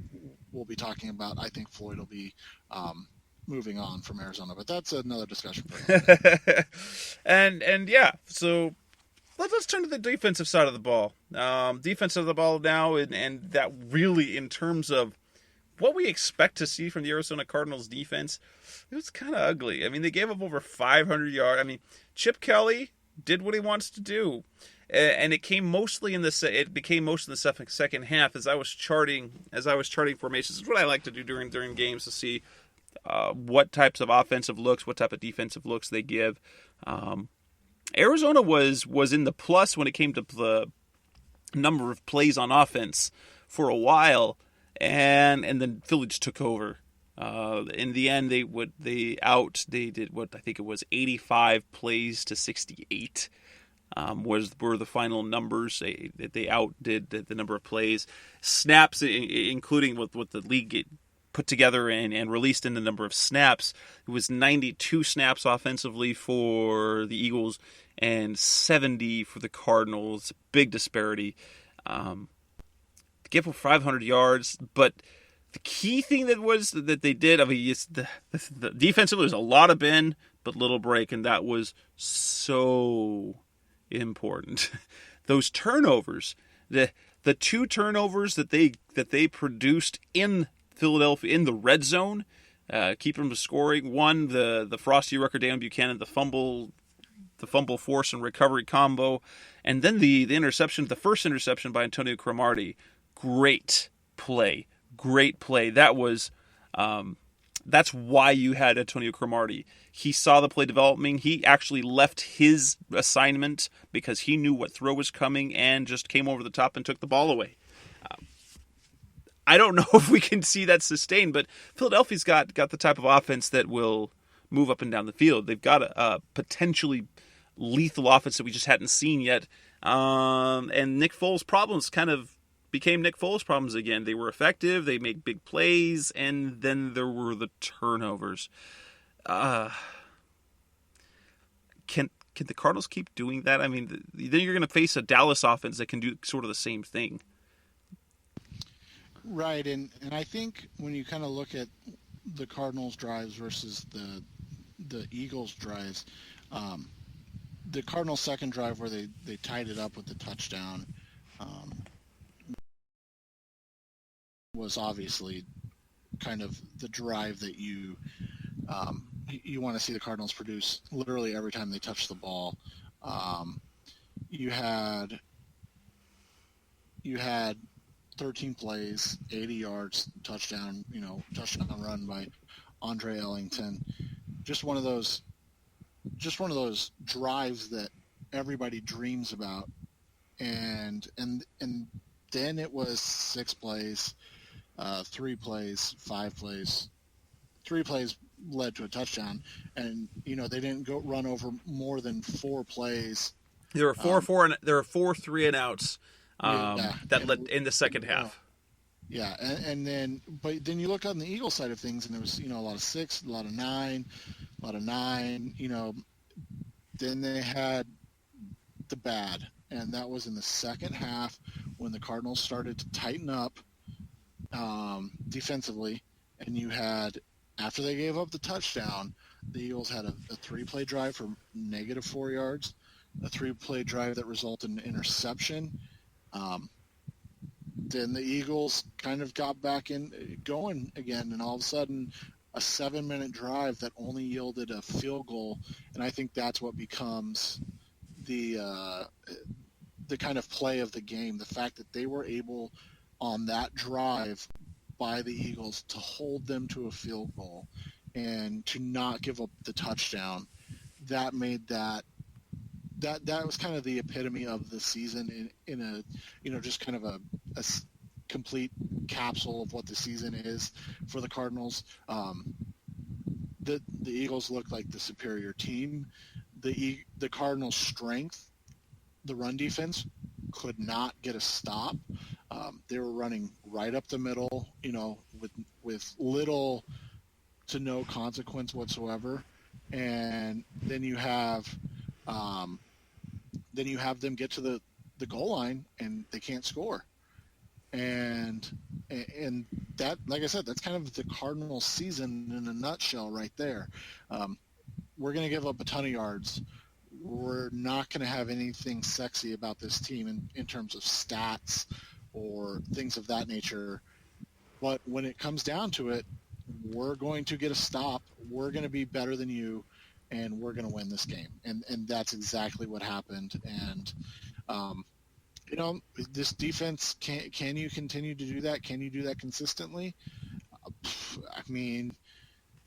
we'll be talking about, I think Floyd will be moving on from Arizona, but that's another discussion for you.
and yeah, so let's turn to the defensive side of the ball. Defensive of the ball now, and that really, in terms of what we expect to see from the Arizona Cardinals defense, it was kind of ugly. I mean, they gave up over 500 yards. I mean, Chip Kelly did what he wants to do. And it became mostly in the second half as I was charting formations. It's what I like to do during games, to see what types of offensive looks, what type of defensive looks they give. Arizona was in the plus when it came to the number of plays on offense for a while, and then Philly just took over. In the end, they did what I think it was 85 plays to 68. Were the final numbers. They outdid the number of plays, snaps, including what the league put together and released in the number of snaps. It was 92 snaps offensively for the Eagles and 70 for the Cardinals. Big disparity. Give up 500 yards, but the key thing that they did, I mean, the defensively was a lot of bend, but little break, and that was so important. Those turnovers, the two turnovers that they produced in Philadelphia in the red zone, keep them to scoring. One, the Frosty Rucker, Dan Buchanan, the fumble force and recovery combo, and then the interception, the first interception by Antonio Cromartie. Great play. That was that's why you had Antonio Cromartie. He saw the play developing. He actually left his assignment because he knew what throw was coming and just came over the top and took the ball away. I don't know if we can see that sustained, but Philadelphia's got the type of offense that will move up and down the field. They've got a potentially lethal offense that we just hadn't seen yet. And Nick Foles' problems kind of became Nick Foles' problems again. They were effective, they made big plays, and then there were the turnovers. Can the Cardinals keep doing that? I mean, then you're going to face a Dallas offense that can do sort of the same thing.
Right, and I think when you kind of look at the Cardinals' drives versus the Eagles' drives, the Cardinals' second drive where they tied it up with the touchdown was obviously kind of the drive that you want to see the Cardinals produce literally every time they touch the ball. You had 13 plays, 80 yards, touchdown run by Andre Ellington. Just one of those drives that everybody dreams about. And then it was 6 plays, 3 plays, 5 plays. 3 plays led to a touchdown, and they didn't go run over more than 4 plays.
There were four 3 and outs that led in the second half.
Yeah, and then you look on the Eagles side of things, and there was a lot of 6, a lot of 9. Then they had the bad, and that was in the second half when the Cardinals started to tighten up defensively, and you had, after they gave up the touchdown, the Eagles had a 3-play drive for -4 yards, a 3-play drive that resulted in an interception. Then the Eagles kind of got back in going again, and all of a sudden a 7-minute drive that only yielded a field goal, and I think that's what becomes the kind of play of the game. The fact that they were able on that drive by the Eagles to hold them to a field goal and to not give up the touchdown, that made that was kind of the epitome of the season in a just kind of a complete capsule of what the season is for the Cardinals. The Eagles looked like the superior team. The Cardinals' strength, the run defense, could not get a stop. They were running right up the middle, with little to no consequence whatsoever. And then you have them get to the goal line and they can't score. And that, like I said, that's kind of the Cardinals season in a nutshell right there. We're going to give up a ton of yards. We're not going to have anything sexy about this team in terms of stats or things of that nature. But when it comes down to it, we're going to get a stop. We're going to be better than you, and we're going to win this game. And that's exactly what happened. And, this defense, can you continue to do that? Can you do that consistently? I mean,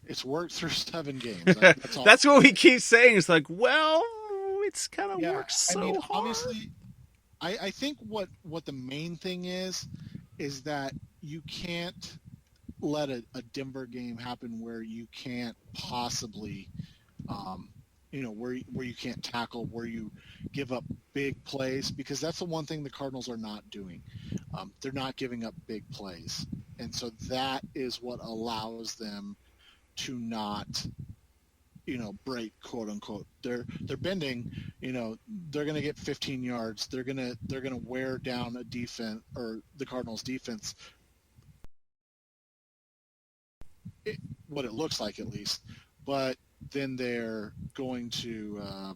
it's worked through 7 games. That's all.
That's what we keep saying. It's like, well, it's kind of worked so hard.
Obviously, I think what the main thing is that you can't let a Denver game happen where you can't possibly, where you can't tackle, where you give up big plays, because that's the one thing the Cardinals are not doing. They're not giving up big plays. And so that is what allows them to not, break, quote unquote. They're bending, they're going to get 15 yards. They're going to wear down a defense, or the Cardinals defense, what it looks like at least. But then they're going to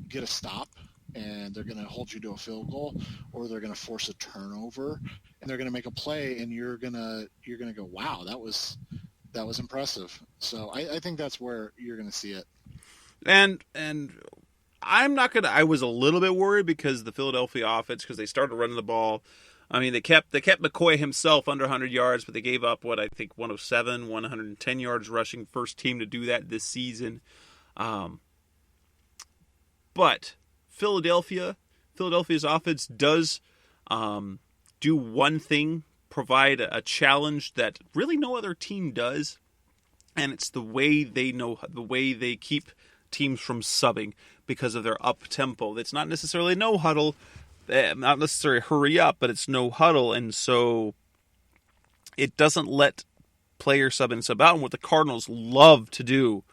get a stop, and they're going to hold you to a field goal, or they're going to force a turnover, and they're going to make a play, and you're going to go, wow, that was impressive. So I think that's where you're going to see it.
And I'm not going to, I was a little bit worried because the Philadelphia offense, because they started running the ball. I mean, they kept McCoy himself under 100 yards, but they gave up, 107, 110 yards rushing. First team to do that this season. But Philadelphia's offense does do one thing, provide a challenge that really no other team does, and it's the way they keep teams from subbing because of their up tempo. It's not necessarily no huddle, not necessarily hurry up, but it's no huddle, and so it doesn't let players sub in and sub out. And what the Cardinals love to do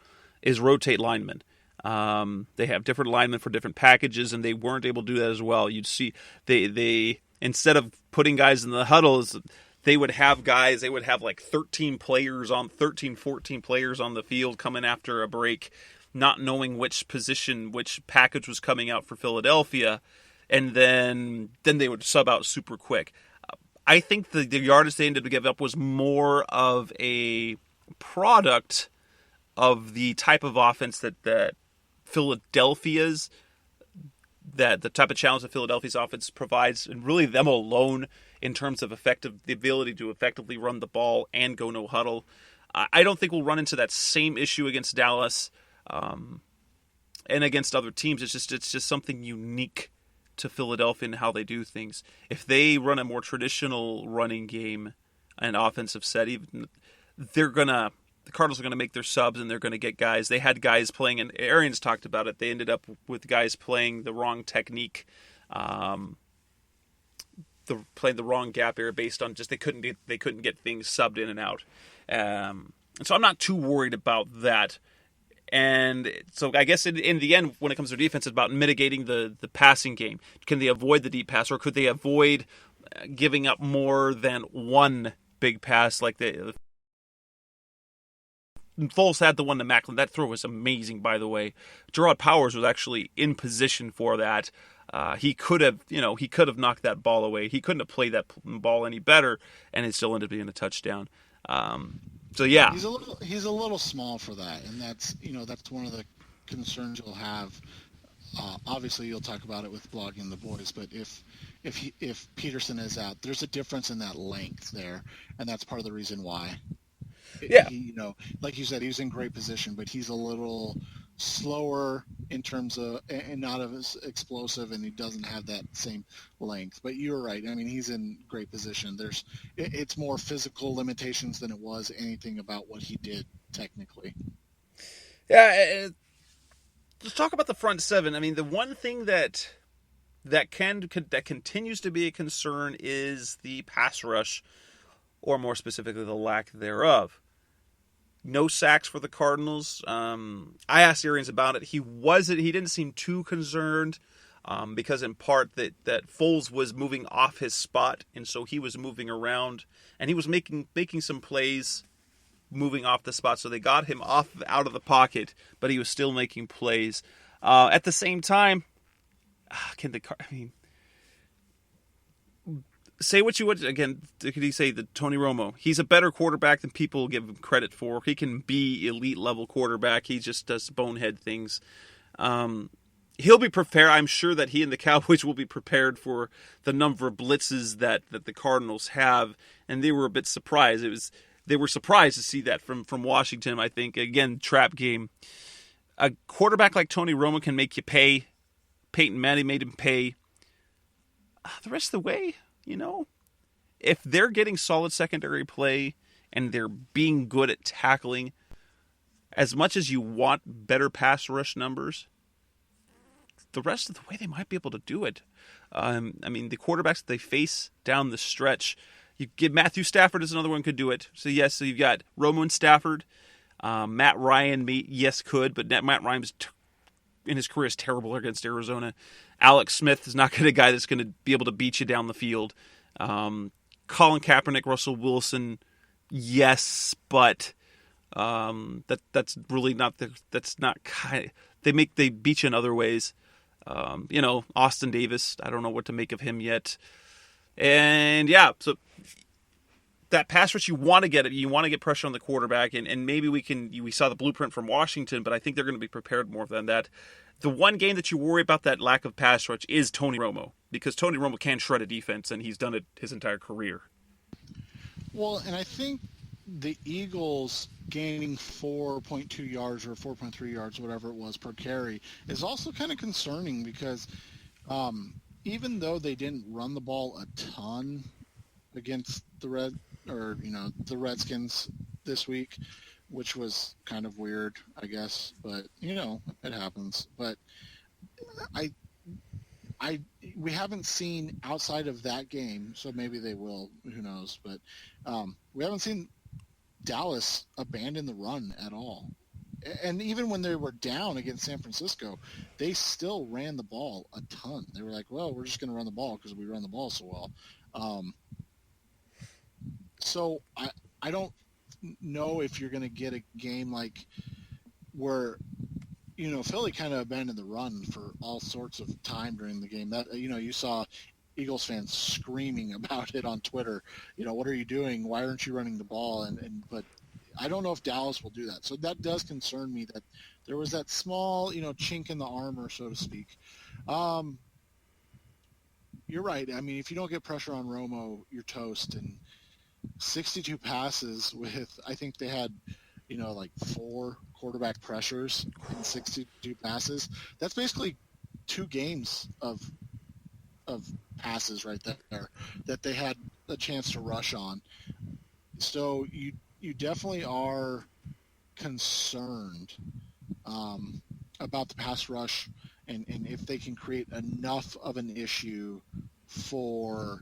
is rotate linemen. They have different linemen for different packages, and they weren't able to do that as well. You'd see they instead of putting guys in the huddles, they would have like 13, 14 players on the field coming after a break, not knowing which package was coming out for Philadelphia, and then they would sub out super quick. I think the yardage they ended up giving up was more of a product of the type of offense that the type of challenge that Philadelphia's offense provides, and really them alone in terms of the ability to effectively run the ball and go no huddle. I don't think we'll run into that same issue against Dallas and against other teams. It's just something unique to Philadelphia and how they do things. If they run a more traditional running game and offensive set, the Cardinals are going to make their subs, and they're going to get guys. They had guys playing, and Arians talked about it. They ended up with guys playing the wrong technique, playing the wrong gap area based on just they couldn't get things subbed in and out. And so I'm not too worried about that. And so I guess in the end, when it comes to defense, it's about mitigating the passing game. Can they avoid the deep pass, or could they avoid giving up more than one big pass like Foles had the one to Macklin. That throw was amazing, by the way. Gerard Powers was actually in position for that. He could have knocked that ball away. He couldn't have played that ball any better, and it still ended up being a touchdown. So yeah,
he's a little small for that, and that's one of the concerns you'll have. Obviously, you'll talk about it with blogging the boys, but if Peterson is out, there's a difference in that length there, and that's part of the reason why.
Yeah.
Like you said, he was in great position, but he's a little slower in terms of, and not as explosive, and he doesn't have that same length. But you're right. I mean, he's in great position. It's more physical limitations than it was anything about what he did technically.
Yeah. Let's talk about the front seven. I mean, the one thing that continues to be a concern is the pass rush, or more specifically, the lack thereof. No sacks for the Cardinals. I asked Arians about it. He didn't seem too concerned because in part that Foles was moving off his spot, and so he was moving around, and he was making some plays moving off the spot. So they got him out of the pocket, but he was still making plays. At the same time, say what you would, again, could he say that Tony Romo, he's a better quarterback than people give him credit for. He can be elite level quarterback. He just does bonehead things. He'll be prepared. I'm sure that he and the Cowboys will be prepared for the number of blitzes that the Cardinals have, and they were a bit surprised. They were surprised to see that from Washington, I think. Again, trap game. A quarterback like Tony Romo can make you pay. Peyton Manning made him pay. The rest of the way, if they're getting solid secondary play and they're being good at tackling, as much as you want better pass rush numbers, the rest of the way they might be able to do it. The quarterbacks that they face down the stretch, You get Matthew Stafford is another one could do it. So yes, so you've got Romo and Stafford. Matt Ryan, yes, could, but Matt Ryan's in his career is terrible against Arizona. Alex Smith is not a guy that's going to be able to beat you down the field. Colin Kaepernick, Russell Wilson, yes, but that's really not that's not kind. They beat you in other ways. Austin Davis, I don't know what to make of him yet. And yeah, so that pass rush, you want to get it. You want to get pressure on the quarterback, and maybe we saw the blueprint from Washington, but I think they're going to be prepared more than that. The one game that you worry about that lack of pass rush is Tony Romo, because Tony Romo can shred a defense, and he's done it his entire career.
Well, and I think the Eagles gaining 4.2 yards or 4.3 yards, whatever it was, per carry is also kind of concerning because even though they didn't run the ball a ton against the Redskins this week, which was kind of weird, I guess, but it happens. But we haven't seen outside of that game, so maybe they will, who knows, but we haven't seen Dallas abandon the run at all. And even when they were down against San Francisco, they still ran the ball a ton. They were like, well, we're just going to run the ball because we run the ball so well. So I don't know if you're going to get a game like where, Philly kind of abandoned the run for all sorts of time during the game. That you saw Eagles fans screaming about it on Twitter. What are you doing? Why aren't you running the ball? But I don't know if Dallas will do that. So that does concern me that there was that small, chink in the armor, so to speak. You're right. I mean, if you don't get pressure on Romo, you're toast. And 62 passes with, I think they had, like 4 quarterback pressures in 62 passes. That's basically 2 games of passes right there that they had a chance to rush on. So you definitely are concerned about the pass rush and if they can create enough of an issue for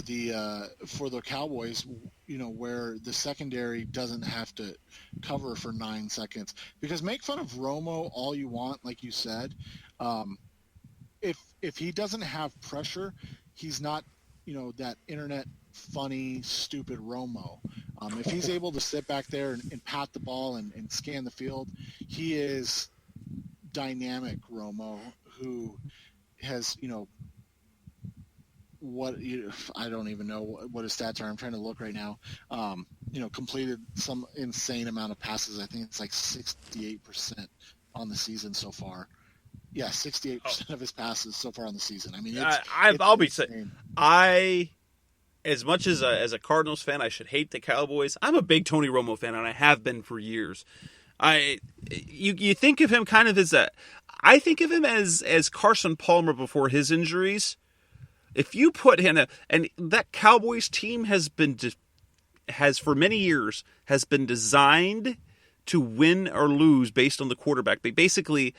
the Cowboys, where the secondary doesn't have to cover for 9 seconds. Because make fun of Romo all you want, like you said. If he doesn't have pressure, he's not, that internet funny, stupid Romo. If he's able to sit back there and pat the ball and scan the field, he is dynamic Romo, who has, I don't even know what his stats are. I'm trying to look right now. Completed some insane amount of passes. I think it's like 68% on the season so far. Yeah, 68% of his passes so far on the season. I mean,
I'll be saying, as much as a Cardinals fan, I should hate the Cowboys. I'm a big Tony Romo fan, and I have been for years. You think of him kind of I think of him as Carson Palmer before his injuries. If you put him and that Cowboys team has for many years has been designed to win or lose based on the quarterback. Basically,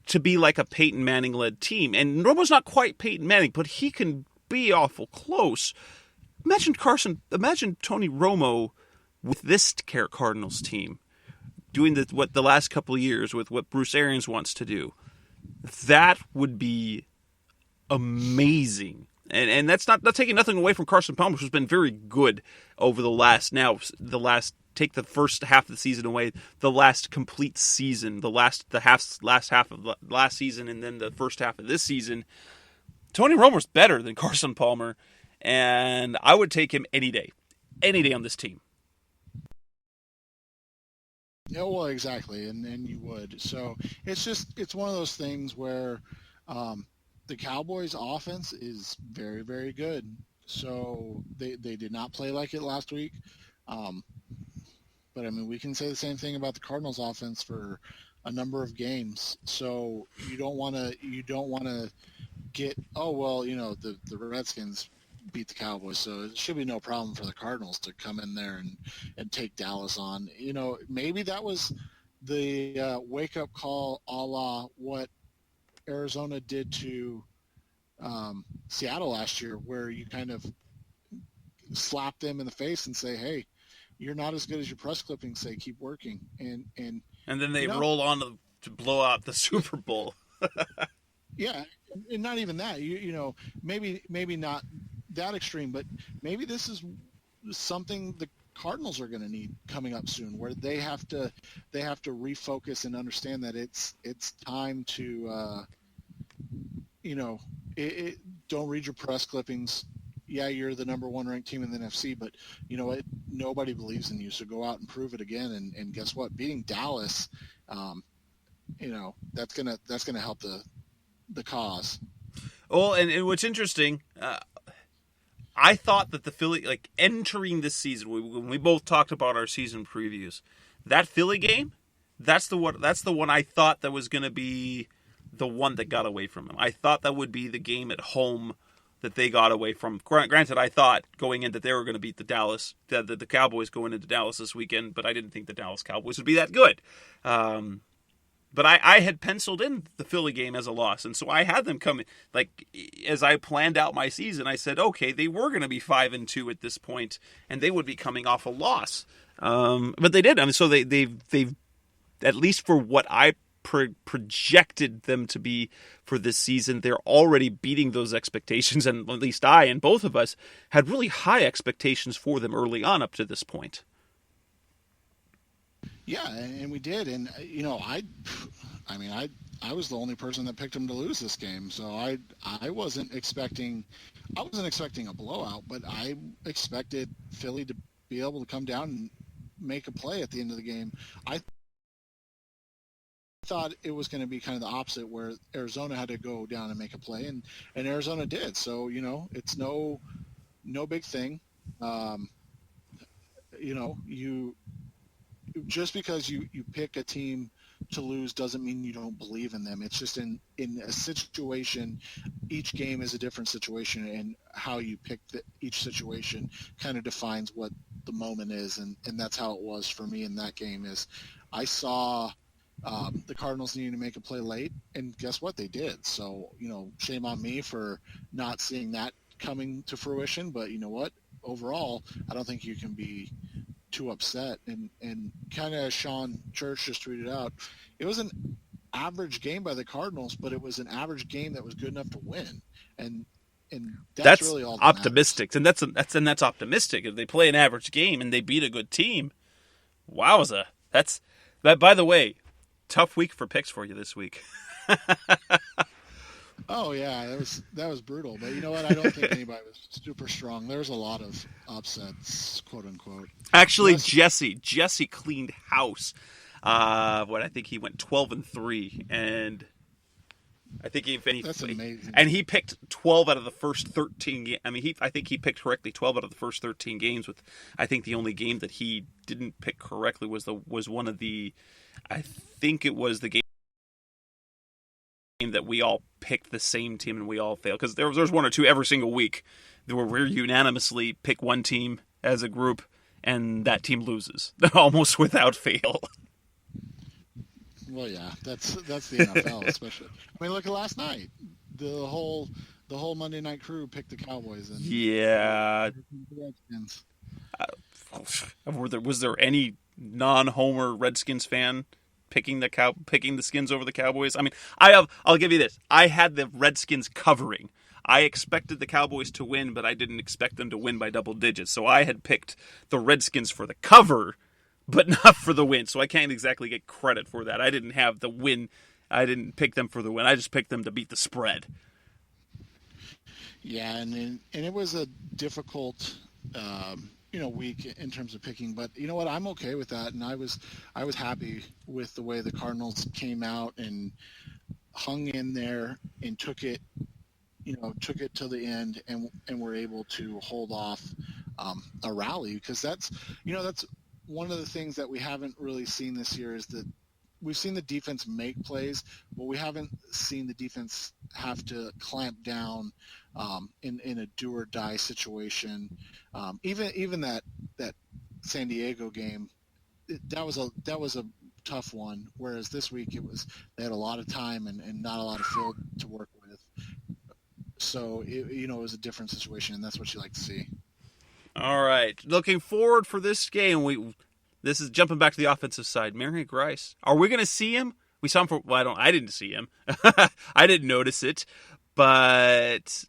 to be like a Peyton Manning led team. And Romo's not quite Peyton Manning, but he can be awful close. Imagine Tony Romo with this Cardinals team doing what the last couple of years with what Bruce Arians wants to do. That would be amazing. And that's not taking nothing away from Carson Palmer, who's been very good over the last take the first half of the season away, the last complete season, last half of the last season, and then the first half of this season. Tony Romo's better than Carson Palmer, and I would take him any day on this team.
Yeah, well, exactly, and you would. So it's one of those things where the Cowboys' offense is very, very good. So they did not play like it last week. But I mean, we can say the same thing about the Cardinals' offense for a number of games. So you don't want to get the Redskins beat the Cowboys, so it should be no problem for the Cardinals to come in there and take Dallas on. Maybe that was the wake up call, a la what Arizona did to Seattle last year, where you kind of slap them in the face and say, "Hey, you're not as good as your press clippings say. Keep working." And
then they roll on to blow out the Super Bowl.
Yeah, and not even that. Maybe not that extreme, but maybe this is something the Cardinals are going to need coming up soon, where they have to refocus and understand that it's time to don't read your press clippings. Yeah, you're the number one ranked team in the NFC, but you know what? Nobody believes in you, so go out and prove it again. And guess what? Beating Dallas, that's gonna help the cause.
Well, and what's interesting, I thought that the Philly, like entering this season, when we both talked about our season previews, that Philly game, that's the one I thought that was going to be the one that got away from them. I thought that would be the game at home that they got away from. Granted, I thought going in that they were going to beat the Cowboys going into Dallas this weekend, but I didn't think the Dallas Cowboys would be that good. But I had penciled in the Philly game as a loss, and so I had them coming. Like, as I planned out my season, I said, okay, they were going to be 5-2 at this point, and they would be coming off a loss. But they did. I mean, so they've at least for what I projected them to be for this season, they're already beating those expectations, and at least I and both of us had really high expectations for them early on up to this point.
Yeah, and we did, and I was the only person that picked them to lose this game, so I wasn't expecting a blowout, but I expected Philly to be able to come down and make a play at the end of the game. I thought it was going to be kind of the opposite, where Arizona had to go down and make a play, and Arizona did. So it's no big thing. You just because you pick a team to lose doesn't mean you don't believe in them. It's just in a situation, each game is a different situation, and how you pick each situation kind of defines what the moment is, and that's how it was for me in that game. Is I saw the Cardinals needing to make a play late, and guess what? They did. So, shame on me for not seeing that coming to fruition, but you know what? Overall, I don't think you can be too upset. And kind of Sean Church just tweeted out, it was an average game by the Cardinals, but it was an average game that was good enough to win. And that's really all that
optimistic.
Matters.
And that's optimistic. If they play an average game and they beat a good team, wowza. By the way, tough week for picks for you this week.
Oh yeah, that was brutal. But you know what? I don't think anybody was super strong. There's a lot of upsets, quote unquote.
Actually, Jesse cleaned house. I think he went 12-3, and I think
that's amazing.
And he picked 12 out of the first 13 games. I mean, I think he picked correctly 12 out of the first 13 games. With I think the only game that he didn't pick correctly was one of the. I think it was the game that we all picked the same team and we all failed, because there's one or two every single week where we unanimously pick one team as a group and that team loses almost without fail.
Well, yeah, that's the NFL, especially. I mean, look at last night. The whole Monday night crew picked the Cowboys. And
yeah. Was there any non-Homer Redskins fan picking the Skins over the Cowboys? I mean, I'll give you this. I had the Redskins covering. I expected the Cowboys to win, but I didn't expect them to win by double digits. So I had picked the Redskins for the cover, but not for the win. So I can't exactly get credit for that. I didn't have the win. I didn't pick them for the win. I just picked them to beat the spread.
Yeah, and it was a difficult week in terms of picking, but you know what? I'm okay with that, and I was happy with the way the Cardinals came out and hung in there and took it to the end, and were able to hold off a rally, because that's one of the things that we haven't really seen this year, is that we've seen the defense make plays, but we haven't seen the defense have to clamp down in a do or die situation. Even that San Diego game, that was a tough one. Whereas this week they had a lot of time and not a lot of field to work with. So it was a different situation, and that's what you like to see.
All right, looking forward for this game. This is jumping back to the offensive side. Marion Grice, are we going to see him? We saw him for. Well, I didn't see him. I didn't notice it, but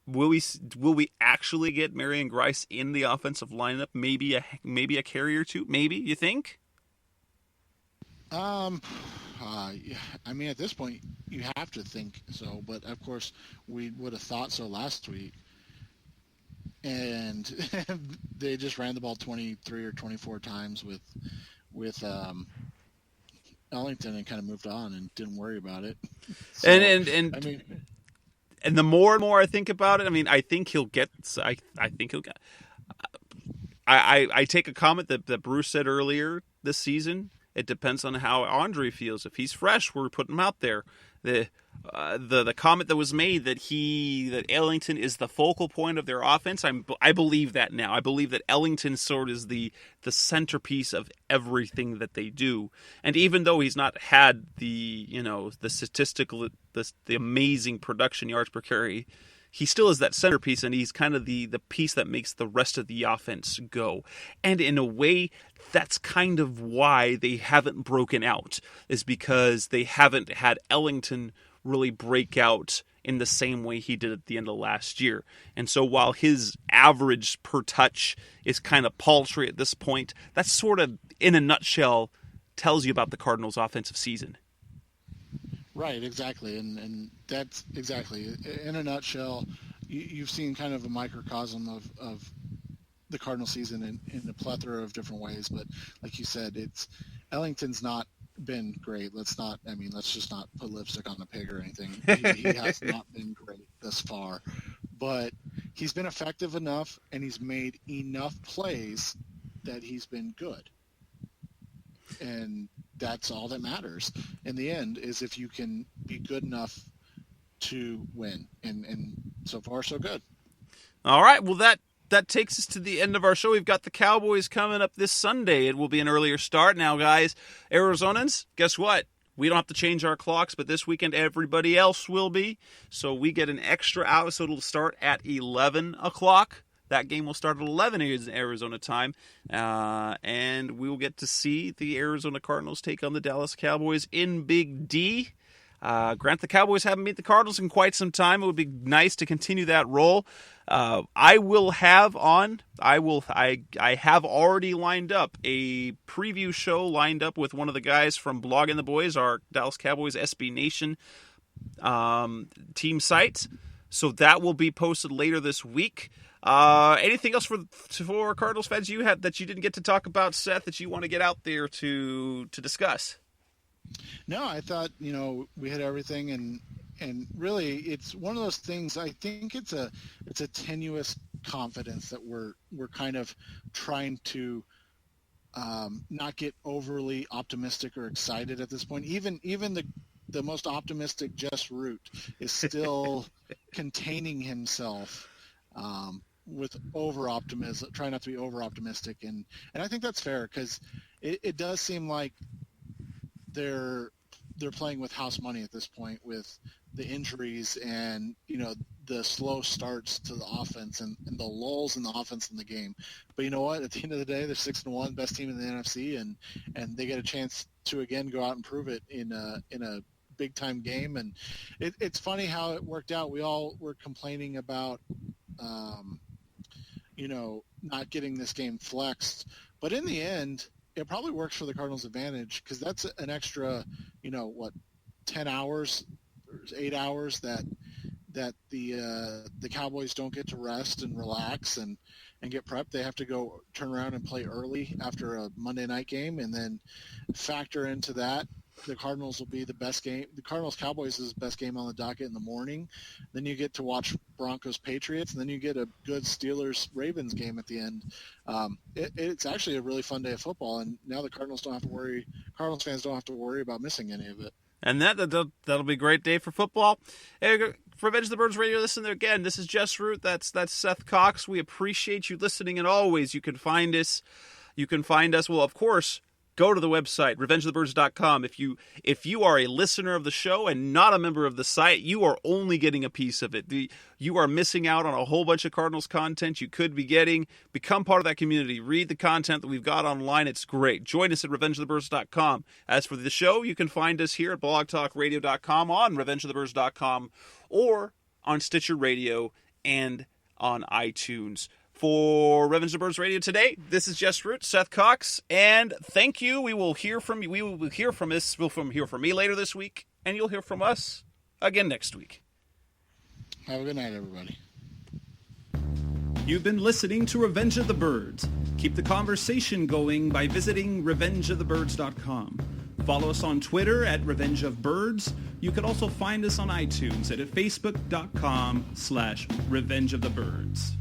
will we actually get Marion Grice in the offensive lineup? Maybe a carry or two. Maybe, you think?
I mean, at this point, you have to think so. But of course, we would have thought so last week, and they just ran the ball 23 or 24 times with Ellington and kind of moved on and didn't worry about it. So,
and
I mean,
and the more and more I think about it, I mean, I think he'll get. I think he'll get. I take a comment that Bruce said earlier this season. It depends on how Andre feels. If he's fresh, we're putting him out there. The comment that was made that Ellington is the focal point of their offense, I believe that now. I believe that Ellington sort of is the centerpiece of everything that they do. And even though he's not had the statistical the amazing production yards per carry, he still is that centerpiece, and he's kind of the piece that makes the rest of the offense go. And in a way, that's kind of why they haven't broken out, is because they haven't had Ellington really break out in the same way he did at the end of last year. And so while his average per touch is kind of paltry at this point, that's sort of, in a nutshell, tells you about the Cardinals' offensive season.
Right, exactly, and that's exactly, in a nutshell, you've seen kind of a microcosm of the Cardinal season in a plethora of different ways, but like you said, Ellington's not been great. Let's just not put lipstick on the pig or anything. He has not been great thus far, but he's been effective enough, and he's made enough plays that he's been good. And that's all that matters in the end, is if you can be good enough to win. And so far, so good.
All right. Well, that takes us to the end of our show. We've got the Cowboys coming up this Sunday. It will be an earlier start. Now, guys, Arizonans, guess what? We don't have to change our clocks, but this weekend everybody else will be. So we get an extra hour, so it'll start at 11 o'clock. That game will start at 11 in Arizona time, and we will get to see the Arizona Cardinals take on the Dallas Cowboys in Big D. Grant, the Cowboys haven't beat the Cardinals in quite some time. It would be nice to continue that role. I have already lined up a preview show lined up with one of the guys from Blogging the Boys, our Dallas Cowboys SB Nation team site. So that will be posted later this week. Anything else for Cardinals fans you had that you didn't get to talk about, Seth, that you want to get out there to discuss?
No, I thought, we hit everything, and really it's one of those things. I think it's a tenuous confidence that we're kind of trying to not get overly optimistic or excited at this point. Even the most optimistic Jess Root is still containing himself with over optimism, trying not to be over optimistic, and I think that's fair, because it does seem like they're playing with house money at this point, with the injuries and the slow starts to the offense and the lulls in the offense in the game. But you know what? At the end of the day, they're 6-1, best team in the NFC, and they get a chance to again go out and prove it in a big time game. And it's funny how it worked out. We all were complaining about not getting this game flexed, but in the end, it probably works for the Cardinals' advantage, because that's an extra, 10 hours, 8 hours that the Cowboys don't get to rest and relax and get prepped. They have to go turn around and play early after a Monday night game, and then factor into that the Cardinals will be the best game. The Cardinals-Cowboys is the best game on the docket in the morning. Then you get to watch Broncos-Patriots, and then you get a good Steelers-Ravens game at the end. It's actually a really fun day of football, and now the Cardinals fans don't have to worry about missing any of it.
And that'll be a great day for football. Hey, for Revenge of the Birds Radio, listen there again. This is Jess Root. That's Seth Cox. We appreciate you listening, and always you can find us. Well, of course, go to the website, revengeofthebirds.com. If you are a listener of the show and not a member of the site, you are only getting a piece of it. You are missing out on a whole bunch of Cardinals content you could be getting. Become part of that community. Read the content that we've got online. It's great. Join us at revengeofthebirds.com. As for the show, you can find us here at blogtalkradio.com, on revengeofthebirds.com, or on Stitcher Radio and on iTunes. For Revenge of the Birds Radio today, this is Jess Root, Seth Cox, and thank you. We will hear from you. We will hear from us. We'll hear from me later this week, and you'll hear from us again next week.
Have a good night, everybody.
You've been listening to Revenge of the Birds. Keep the conversation going by visiting revengeofthebirds.com. Follow us on Twitter at Revenge of Birds. You can also find us on iTunes at facebook.com/Revenge of the Birds.